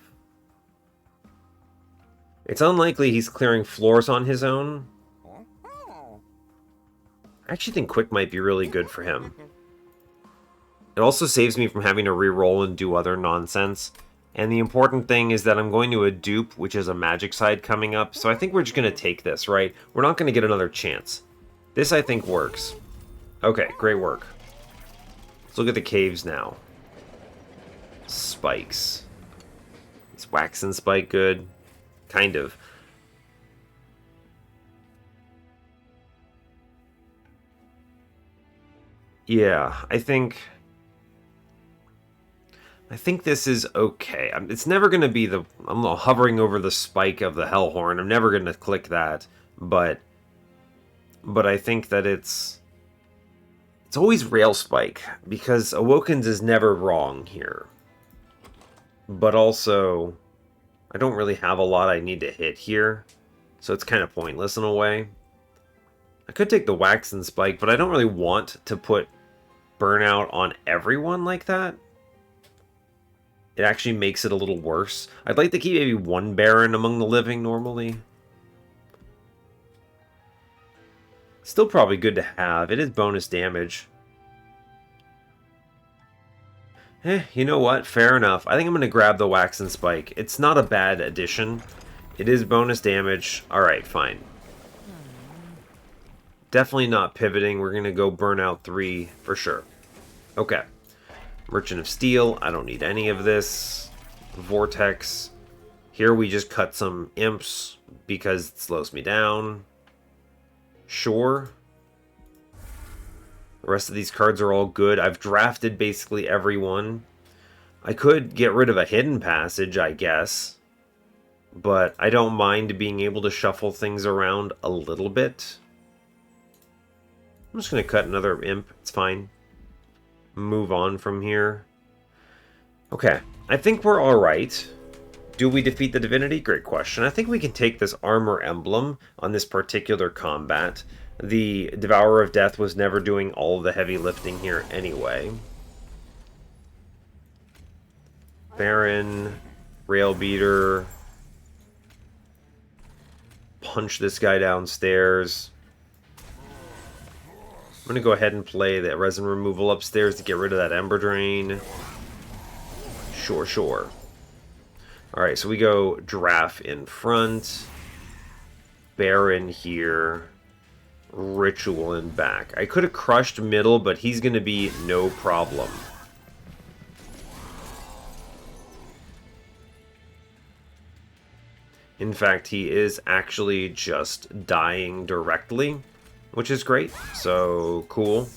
It's unlikely he's clearing floors on his own. I actually think quick might be really good for him. It also saves me from having to re-roll and do other nonsense. And the important thing is that I'm going to a dupe, which is a magic side coming up. So I think we're just going to take this, right? We're not going to get another chance. This, I think, works. Okay, great work. Let's look at the caves now. Spikes. Is Wax and Spike good? Kind of. Yeah, I think I think this is okay. It's never going to be the... I'm hovering over the spike of the Hellhorn. I'm never going to click that. But I think that it's always Rail Spike, because Awoken's is never wrong here. But also, I don't really have a lot I need to hit here, so it's kind of pointless in a way. I could take the Wax and Spike, but I don't really want to put Burnout on everyone like that. It actually makes it a little worse. I'd like to keep maybe one Baron among the living normally. Still probably good to have. It is bonus damage. You know what? Fair enough. I think I'm going to grab the Wax and Spike. It's not a bad addition. It is bonus damage. Alright, fine. Definitely not pivoting. We're going to go Burnout 3 for sure. Okay. Merchant of Steel. I don't need any of this. Vortex. Here we just cut some imps because it slows me down. Sure. The rest of these cards are all good. I've drafted basically every one. I could get rid of a Hidden Passage, I guess. But I don't mind being able to shuffle things around a little bit. I'm just going to cut another imp. It's fine. Move on from here. Okay. I think we're alright. Do we defeat the Divinity? Great question. I think we can take this Armor Emblem on this particular combat. The Devourer of Death was never doing all of the heavy lifting here anyway. Baron, Rail Beater. Punch this guy downstairs. I'm going to go ahead and play the Resin Removal upstairs to get rid of that Ember Drain. Sure, sure. Alright, so we go Giraffe in front. Baron here. Ritual in back. I could have crushed middle, but he's going to be no problem. In fact, he is actually just dying directly, which is great. So, cool.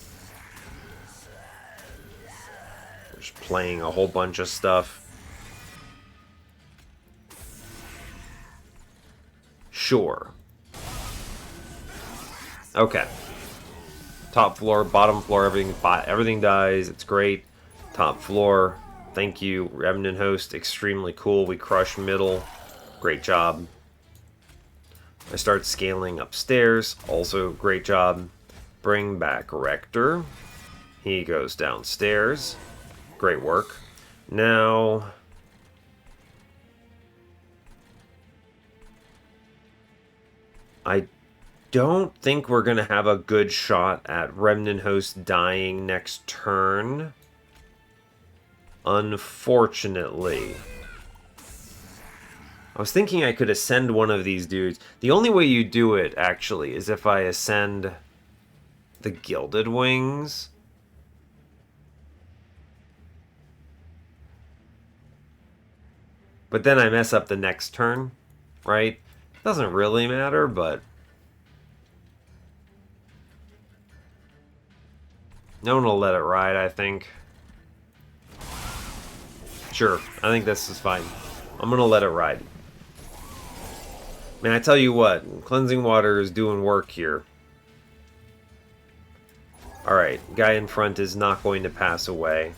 Just playing a whole bunch of stuff. Sure. Okay. Top floor, bottom floor, everything dies. It's great. Top floor. Thank you, Remnant Host. Extremely cool. We crush middle. Great job. I start scaling upstairs. Also, great job. Bring back Rector. He goes downstairs. Great work. Now... I don't think we're going to have a good shot at Remnant Host dying next turn. Unfortunately. I was thinking I could ascend one of these dudes. The only way you do it, actually, is if I ascend the Gilded Wings. But then I mess up the next turn, right? Doesn't really matter, but... no one will let it ride, I think. Sure, I think this is fine. I'm gonna let it ride. Man, I tell you what, Cleansing Water is doing work here. Alright, guy in front is not going to pass away.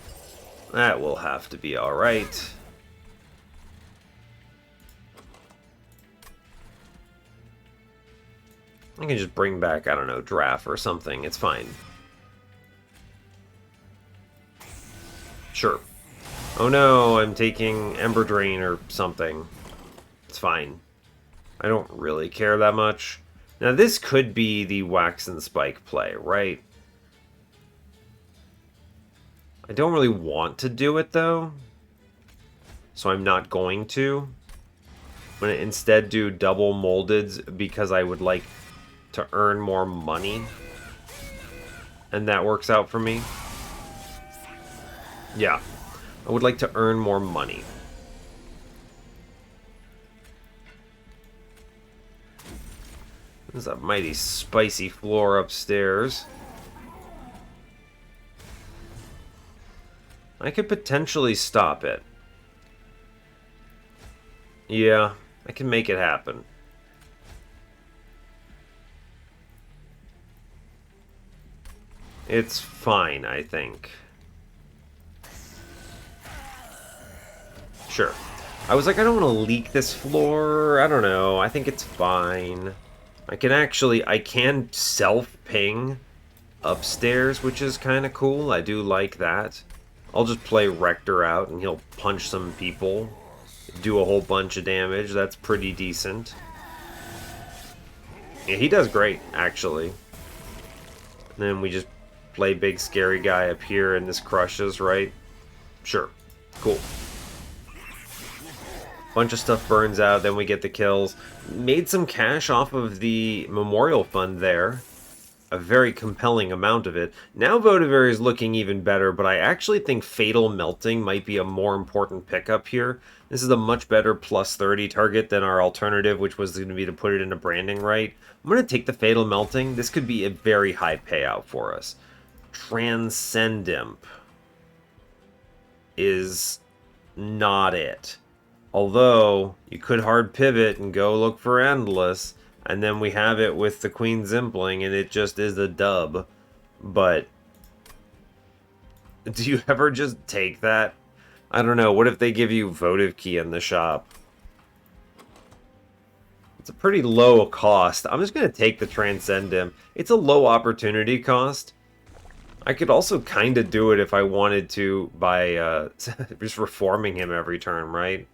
That will have to be alright. I can just bring back, I don't know, Giraffe or something. It's fine. Sure. Oh no, I'm taking Ember Drain or something. It's fine. I don't really care that much. Now this could be the Wax and Spike play, right? I don't really want to do it though. So I'm not going to. I'm going to instead do double moldeds because I would like to earn more money. And that works out for me. Yeah. I would like to earn more money. There's a mighty spicy floor upstairs. I could potentially stop it. Yeah, I can make it happen. It's fine, I think. Sure. I was like, I don't want to leak this floor. I don't know. I think it's fine. I can self-ping upstairs, which is kind of cool. I do like that. I'll just play Rector out, and he'll punch some people. Do a whole bunch of damage. That's pretty decent. Yeah, he does great, actually. And then we just play big scary guy up here, and this crushes, right? Sure. Cool. Bunch of stuff burns out, then we get the kills. Made some cash off of the Memorial Fund there. A very compelling amount of it. Now Votavary is looking even better, but I actually think Fatal Melting might be a more important pickup here. This is a much better plus 30 target than our alternative, which was going to be to put it into branding right. I'm going to take the Fatal Melting. This could be a very high payout for us. Transcendimp is not it. Although, you could hard pivot and go look for Endless, and then we have it with the Queen Zimpling, and it just is a dub. But, do you ever just take that? I don't know, what if they give you Votive Key in the shop? It's a pretty low cost. I'm just going to take the Transcendimp. It's a low opportunity cost. I could also kind of do it if I wanted to by just reforming him every turn, right?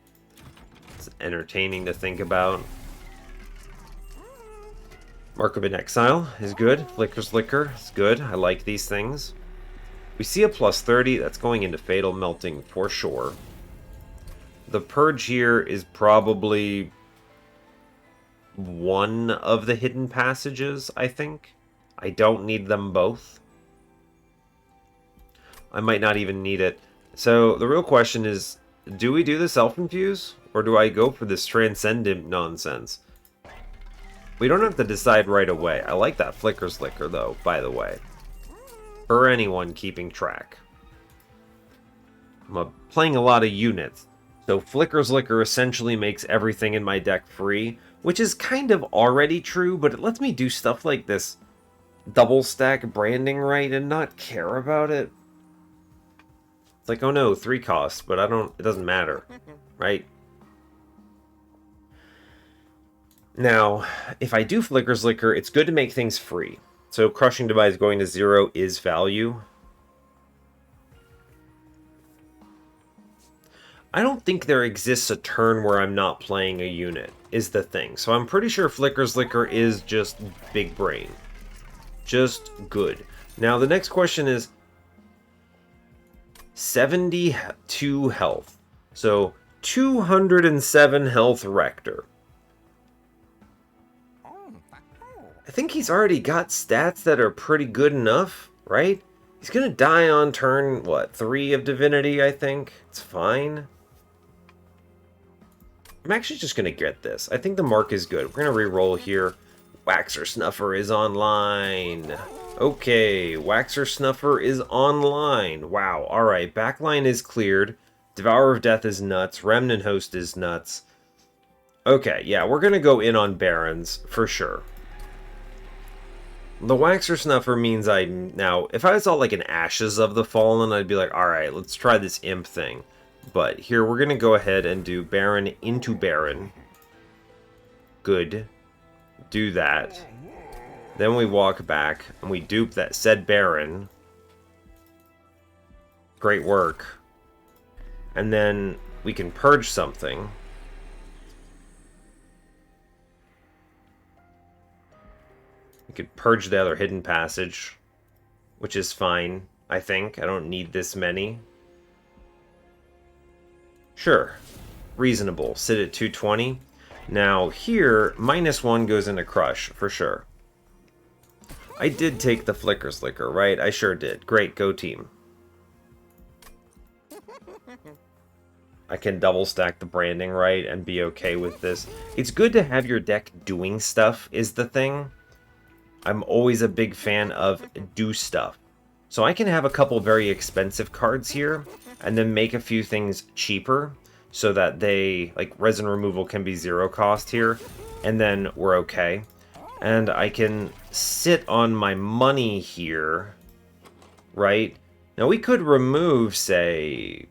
It's entertaining to think about. Mark of an Exile is good. Flicker's Liquor is good. I like these things. We see a plus 30. That's going into Fatal Melting for sure. The Purge here is probably one of the hidden passages, I think. I don't need them both. I might not even need it. So the real question is, do we do the Self-Infuse? Or do I go for this Transcendent nonsense? We don't have to decide right away. I like that Flicker's Liquor, though, by the way. For anyone keeping track. I'm playing a lot of units. So Flicker's Liquor essentially makes everything in my deck free, which is kind of already true, but it lets me do stuff like this double stack branding right and not care about it. It's like, oh no, 3 costs, but it doesn't matter, right? Now, if I do Flicker's Liquor, it's good to make things free. So Crushing Device going to 0 is value. I don't think there exists a turn where I'm not playing a unit, is the thing. So I'm pretty sure Flicker's Liquor is just big brain. Just good. Now, the next question is 72 health. So 207 health Rector. I think he's already got stats that are pretty good enough, right? He's gonna die on turn, what, 3 of Divinity, I think? It's fine. I'm actually just gonna get this. I think the mark is good. We're gonna re-roll here. Waxer Snuffer is online. Okay, Waxer Snuffer is online. Wow, alright, backline is cleared. Devourer of Death is nuts. Remnant Host is nuts. Okay, yeah, we're gonna go in on Barons, for sure. The Waxer Snuffer means now, if I saw like an Ashes of the Fallen, I'd be like, alright, let's try this Imp thing. But here, we're going to go ahead and do Baron into Baron. Good. Do that. Then we walk back, and we dupe that said Baron. Great work. And then we can purge something. We could purge the other hidden passage, which is fine, I think. I don't need this many. Sure. Reasonable. Sit at 220. Now, here, -1 goes into Crush, for sure. I did take the Flicker's Liquor, right? I sure did. Great, go team. I can double stack the branding right and be okay with this. It's good to have your deck doing stuff, is the thing. I'm always a big fan of do stuff. So I can have a couple very expensive cards here, and then make a few things cheaper so that they, like, resin removal can be 0 cost here, and then we're okay. And I can sit on my money here, right? Now we could remove, say,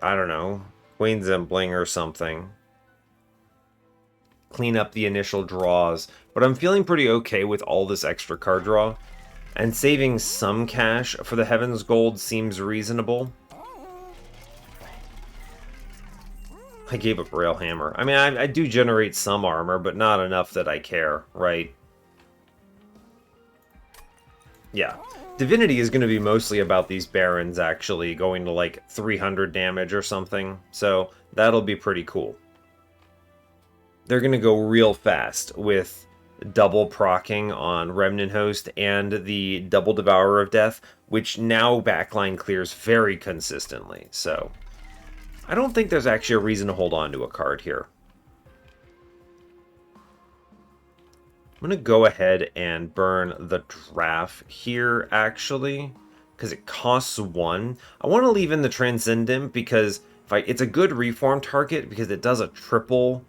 I don't know, Queen's Bling or something. Clean up the initial draws. But I'm feeling pretty okay with all this extra card draw. And saving some cash for the Heaven's Gold seems reasonable. I gave up Railhammer. I mean, I do generate some armor, but not enough that I care, right? Yeah. Divinity is going to be mostly about these Barons actually going to like 300 damage or something. So that'll be pretty cool. They're going to go real fast with double procking on Remnant Host and the double Devourer of Death, which now backline clears very consistently. So I don't think there's actually a reason to hold on to a card here. I'm going to go ahead and burn the Draft here, actually, because it costs 1. I want to leave in the Transcendent because it's a good reform target because it does a triple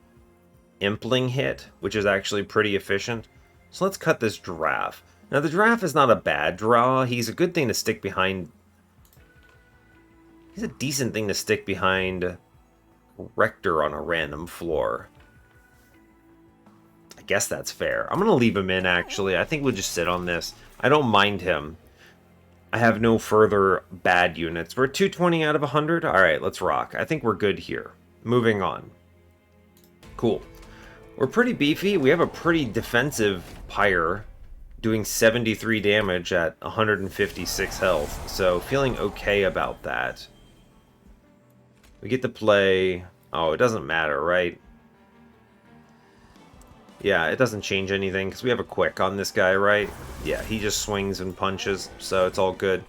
Impling hit, which is actually pretty efficient. So let's cut this Draft. Now, the Draft is not a bad draw. He's a good thing to stick behind. He's a decent thing to stick behind Rector on a random floor. I guess that's fair. I'm going to leave him in, actually. I think we'll just sit on this. I don't mind him. I have no further bad units. We're 220 out of 100. All right, let's rock. I think we're good here. Moving on. Cool. We're pretty beefy. We have a pretty defensive Pyre doing 73 damage at 156 health. So feeling okay about that. We get to play... Oh, it doesn't matter, right? Yeah, it doesn't change anything because we have a quick on this guy, right? Yeah, he just swings and punches, so it's all good.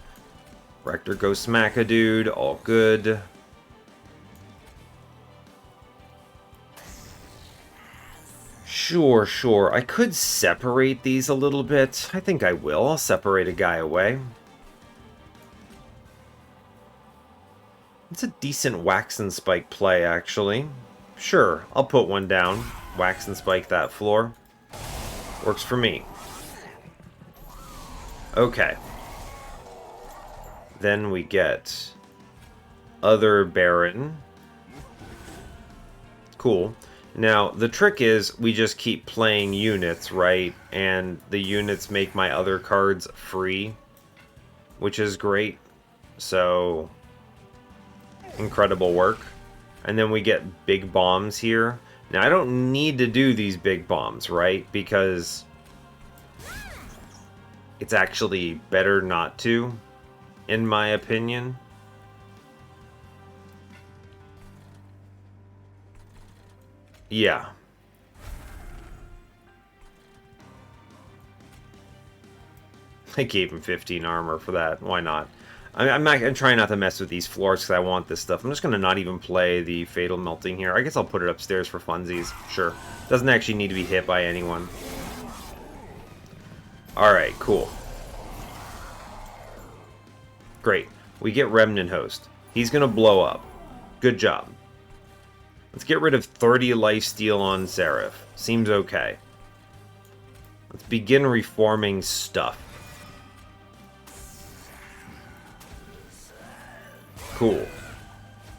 Rector goes smack a dude, all good. Sure. I could separate these a little bit. I think I will. I'll separate a guy away. It's a decent Wax and Spike play, actually. Sure, I'll put one down. Wax and Spike that floor. Works for me. Okay. Then we get other Baron. Cool. Now, the trick is we just keep playing units, right? And the units make my other cards free, which is great. So, incredible work. And then we get big bombs here. Now, I don't need to do these big bombs, right? Because it's actually better not to, in my opinion. Yeah. I gave him 15 armor for that. Why not? I'm trying not to mess with these floors because I want this stuff. I'm just going to not even play the Fatal Melting here. I guess I'll put it upstairs for funsies. Sure. Doesn't actually need to be hit by anyone. Alright, cool. Great. We get Remnant Host. He's going to blow up. Good job. Let's get rid of 30 lifesteal on Seraph. Seems okay. Let's begin reforming stuff. Cool.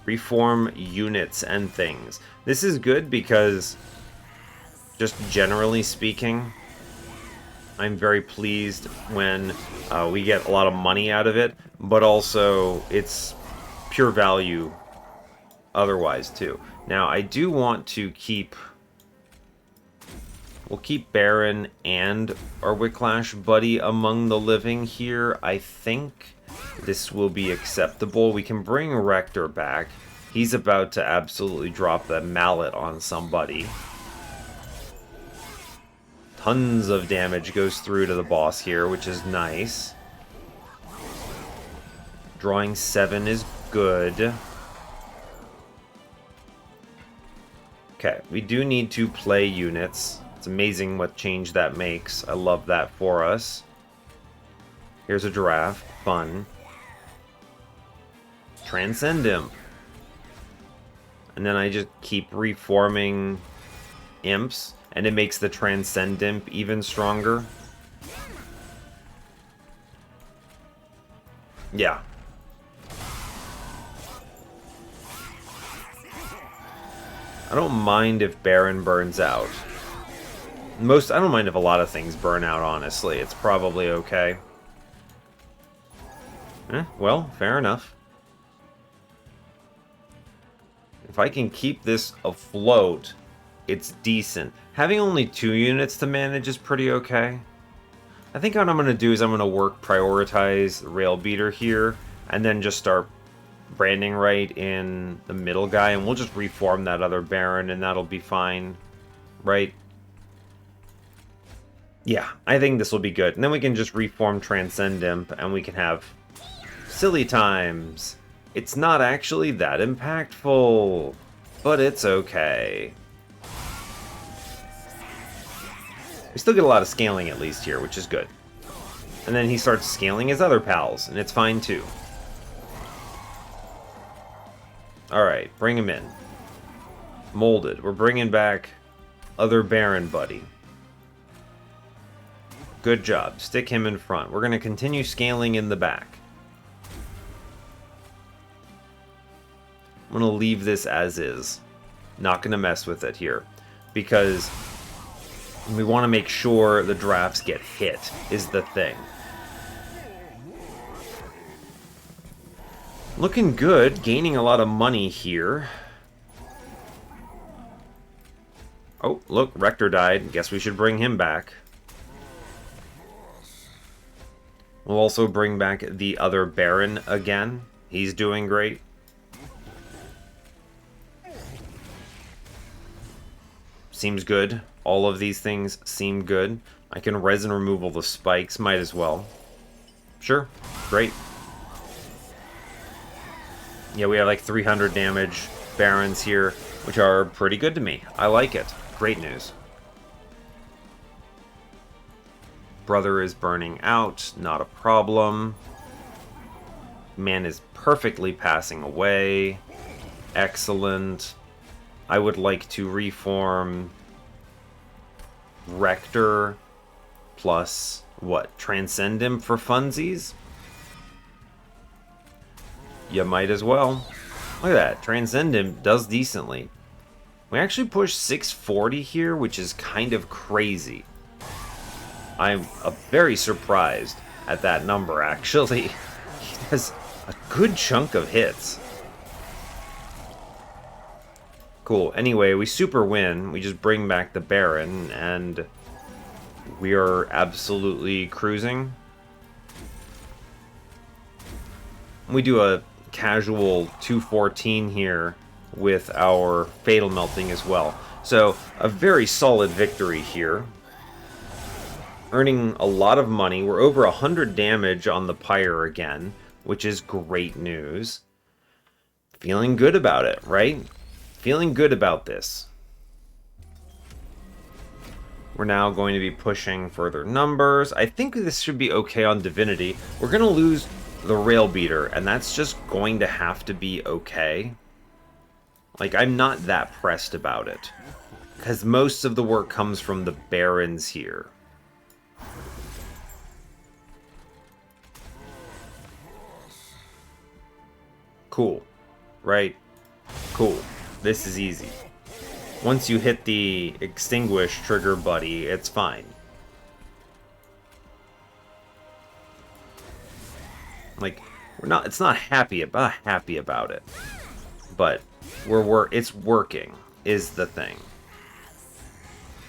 Reform units and things. This is good because, just generally speaking, I'm very pleased when we get a lot of money out of it, but also it's pure value otherwise too. Now, I do want to keep... We'll keep Baron and our Wicklash buddy among the living here. I think this will be acceptable. We can bring Rector back. He's about to absolutely drop the mallet on somebody. Tons of damage goes through to the boss here, which is nice. Drawing 7 is good. Okay, we do need to play units. It's amazing what change that makes. I love that for us. Here's a Giraffe. Fun. Transcend Imp. And then I just keep reforming imps, and it makes the Transcend Imp even stronger. Yeah. I don't mind if Baron burns out. I don't mind if a lot of things burn out, honestly. It's probably okay. Well, fair enough. If I can keep this afloat, it's decent. Having only 2 units to manage is pretty okay. I think what I'm going to do is I'm going to prioritize Rail Beater here, and then just start branding right in the middle guy, and we'll just reform that other Baron, and that'll be fine, right? Yeah, I think this will be good. And then we can just reform Transcend Imp, and we can have silly times. It's not actually that impactful, but it's okay. We still get a lot of scaling at least here, which is good. And then he starts scaling his other pals, and it's fine too. Alright, bring him in. Molded. We're bringing back other Baron buddy. Good job. Stick him in front. We're going to continue scaling in the back. I'm going to leave this as is. Not going to mess with it here. Because we want to make sure the drafts get hit, is the thing. Looking good. Gaining a lot of money here. Oh, look. Rector died. Guess we should bring him back. We'll also bring back the other Baron again. He's doing great. Seems good. All of these things seem good. I can resin removal the spikes. Might as well. Sure. Great. Yeah, we have like 300 damage Barons here, which are pretty good to me. I like it. Great news. Brother is burning out. Not a problem. Man is perfectly passing away. Excellent. I would like to reform Rector plus, what, Transcend him for funsies? You might as well. Look at that. Transcend him does decently. We actually push 640 here, which is kind of crazy. I'm very surprised at that number, actually. He has a good chunk of hits. Cool. Anyway, we super win. We just bring back the Baron, and we are absolutely cruising. We do a casual 214 here with our Fatal Melting as well. So, a very solid victory here. Earning a lot of money. We're over 100 damage on the Pyre again, which is great news. Feeling good about it, right? Feeling good about this. We're now going to be pushing further numbers. I think this should be okay on Divinity. We're going to lose the Rail Beater, and that's just going to have to be okay. Like, I'm not that pressed about it, because most of the work comes from the Barons here. Cool. Right? Cool. This is easy. Once you hit the extinguish trigger buddy, it's fine. Like, it's not happy about it. But it's working is the thing.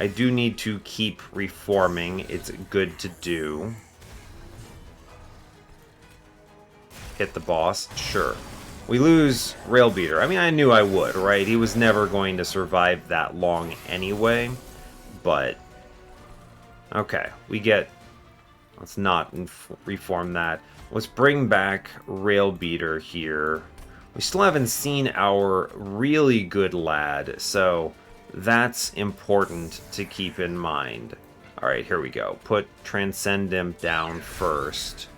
I do need to keep reforming. It's good to do. Hit the boss, sure. We lose Rail Beater. I mean, I knew I would, right? He was never going to survive that long anyway. But, okay, we get... Let's not reform that. Let's bring back Rail Beater here. We still haven't seen our really good lad, so that's important to keep in mind. Alright, here we go. Put Transcend him down first.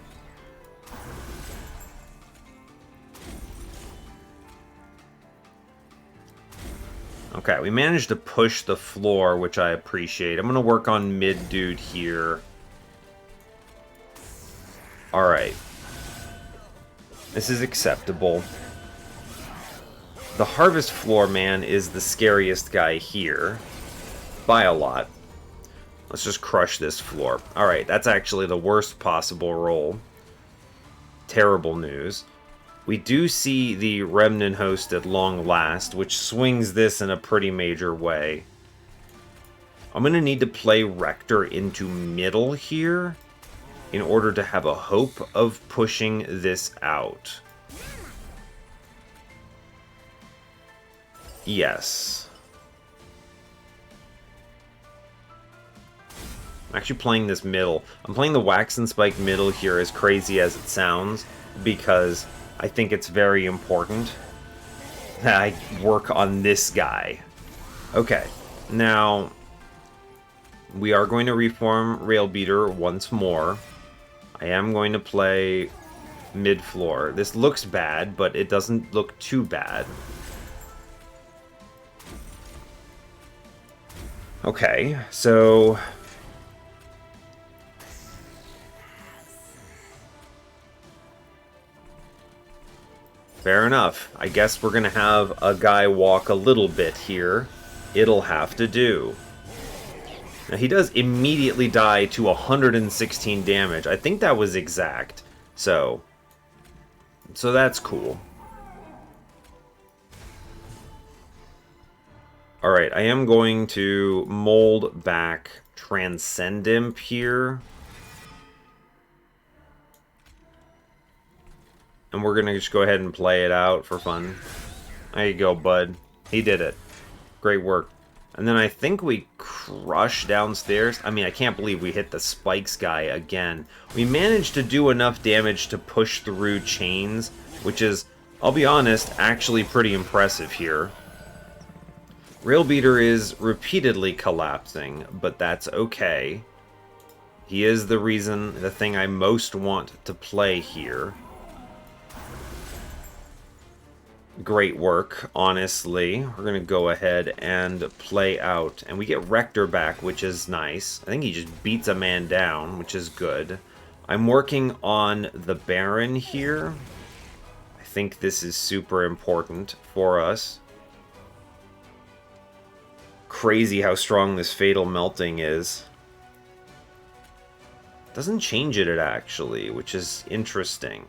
Okay, we managed to push the floor, which I appreciate. I'm going to work on mid dude here. Alright. This is acceptable. The Harvest Floor man is the scariest guy here. By a lot. Let's just crush this floor. Alright, that's actually the worst possible roll. Terrible news. We do see the Remnant Host at long last, which swings this in a pretty major way. I'm going to need to play Rector into middle here in order to have a hope of pushing this out. Yes. I'm actually playing this middle. I'm playing the Wax and Spike middle here, as crazy as it sounds, because I think it's very important that I work on this guy. Okay, now we are going to reform Railbeater once more. I am going to play mid-floor. This looks bad, but it doesn't look too bad. Okay, so fair enough. I guess we're gonna have a guy walk a little bit here. It'll have to do. Now he does immediately die to 116 damage. I think that was exact. So that's cool. Alright, I am going to mold back Transcendimp here. And we're going to just go ahead and play it out for fun. There you go, bud. He did it. Great work. And then I think we crush downstairs. I mean, I can't believe we hit the spikes guy again. We managed to do enough damage to push through chains, which is, I'll be honest, actually pretty impressive here. Railbeater is repeatedly collapsing, but that's okay. He is the reason, the thing I most want to play here. Great work, honestly. We're going to go ahead and play out. And we get Rector back, which is nice. I think he just beats a man down, which is good. I'm working on the Baron here. I think this is super important for us. Crazy how strong this Fatal Melting is. Doesn't change it actually, which is interesting.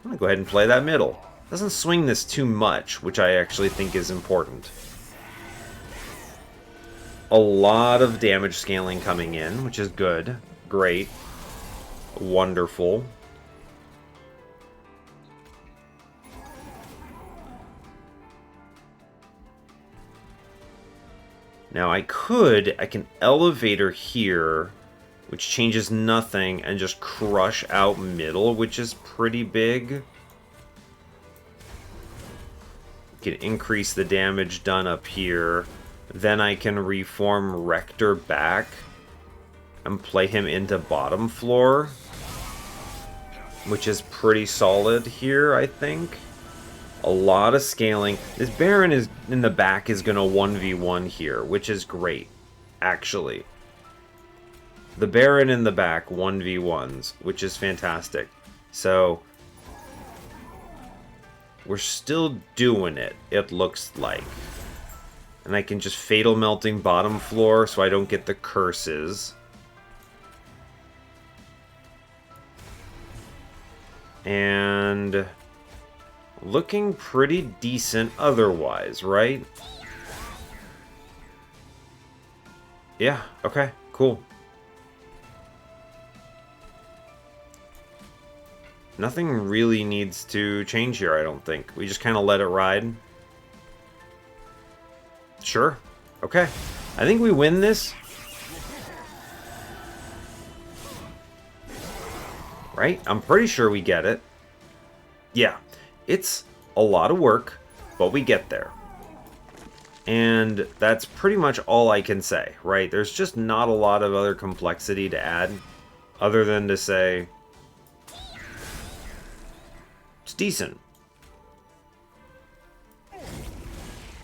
I'm going to go ahead and play that middle. Doesn't swing this too much, which I actually think is important. A lot of damage scaling coming in, which is good. Great. Wonderful. Now I can elevator here, which changes nothing, and just crush out middle, which is pretty big. Can increase the damage done up here. Then I can reform Rector back and play him into bottom floor, which is pretty solid here, I think. A lot of scaling. This Baron is in the back is going to 1v1 here, which is great, actually. The Baron in the back 1v1s, which is fantastic. So we're still doing it, it looks like. And I can just Fatal Melting bottom floor so I don't get the curses. And looking pretty decent otherwise, right? Yeah, okay, cool. Nothing really needs to change here, I don't think. We just kind of let it ride. Sure. Okay. I think we win this. Right? I'm pretty sure we get it. Yeah. It's a lot of work, but we get there. And that's pretty much all I can say, right? There's just not a lot of other complexity to add, other than to say it's decent.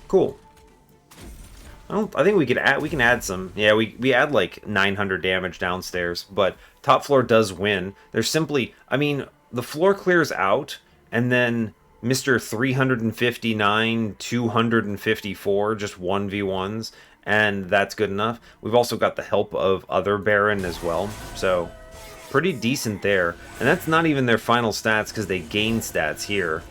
Cool. I think we can add some. Yeah, we add like 900 damage downstairs, but top floor does win. There's simply, I mean, the floor clears out, and then Mr. 359, 254, just 1v1s, and that's good enough. We've also got the help of other Baron as well, so pretty decent there. And that's not even their final stats, because they gain stats here.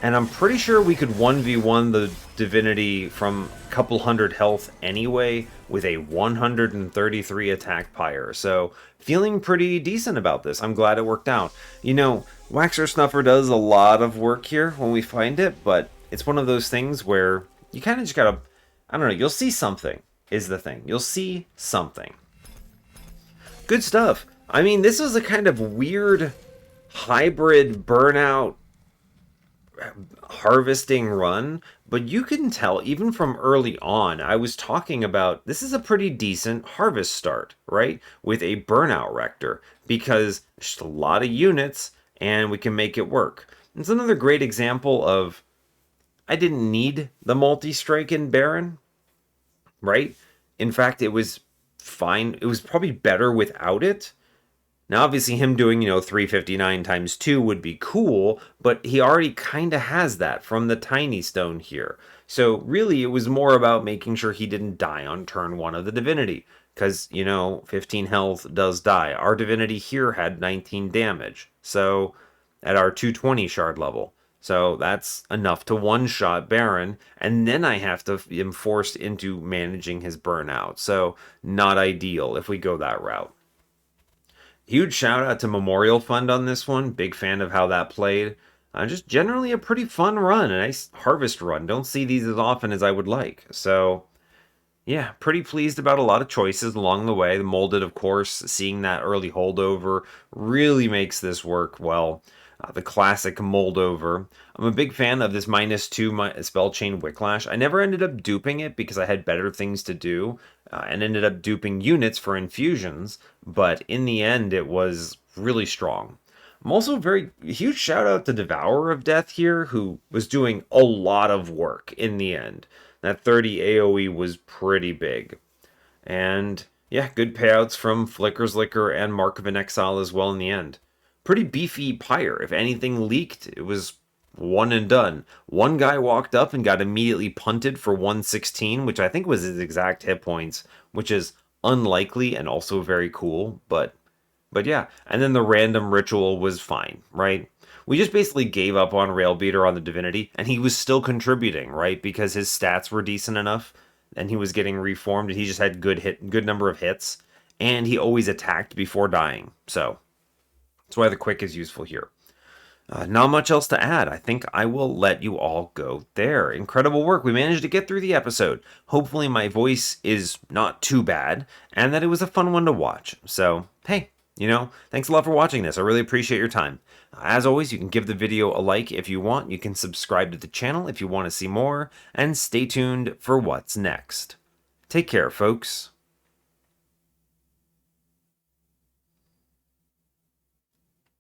And I'm pretty sure we could 1v1 the Divinity from a couple hundred health anyway with a 133 attack pyre. So feeling pretty decent about this. I'm glad it worked out. You know, Waxer Snuffer does a lot of work here when we find it, but it's one of those things where you kind of just gotta, I don't know, you'll see something is the thing. You'll see something. Good stuff. I mean, this was a kind of weird hybrid burnout harvesting run, but you can tell even from early on, I was talking about this is a pretty decent harvest start, right? With a burnout rector, because there's just a lot of units and we can make it work. It's another great example of I didn't need the multi-strike in Baron, right? In fact, it was fine. It was probably better without it. Now, obviously, him doing, 359 times 2 would be cool, but he already kind of has that from the Tiny Stone here. So, really, it was more about making sure he didn't die on turn 1 of the Divinity. Because, 15 health does die. Our Divinity here had 19 damage. So, at our 220 shard level. So, that's enough to one-shot Baron. And then I have to am forced into managing his burnout. So, not ideal if we go that route. Huge shout out to Memorial Fund on this one. Big fan of how that played. Just generally a pretty fun run, a nice harvest run. Don't see these as often as I would like. So, yeah, pretty pleased about a lot of choices along the way. The Molded, of course, seeing that early holdover really makes this work well. The classic Moldover. I'm a big fan of this -2 spell chain Wicklash. I never ended up duping it because I had better things to do, and ended up duping units for infusions, but in the end it was really strong. I'm also very huge shout out to Devourer of Death here, who was doing a lot of work in the end. That 30 AoE was pretty big. And yeah, good payouts from Flicker's Liquor and Mark of an Exile as well in the end. Pretty beefy pyre. If anything leaked, it was one and done. One guy walked up and got immediately punted for 116, which I think was his exact hit points, which is unlikely and also very cool, but yeah. And then the random ritual was fine, right? We just basically gave up on Railbeater on the Divinity, and he was still contributing, right? Because his stats were decent enough, and he was getting reformed, and he just had good number of hits, and he always attacked before dying, so that's why the quick is useful here. Not much else to add. I think I will let you all go there. Incredible work. We managed to get through the episode. Hopefully my voice is not too bad, and that it was a fun one to watch. So, hey, thanks a lot for watching this. I really appreciate your time. As always, you can give the video a like if you want. You can subscribe to the channel if you want to see more, and stay tuned for what's next. Take care, folks.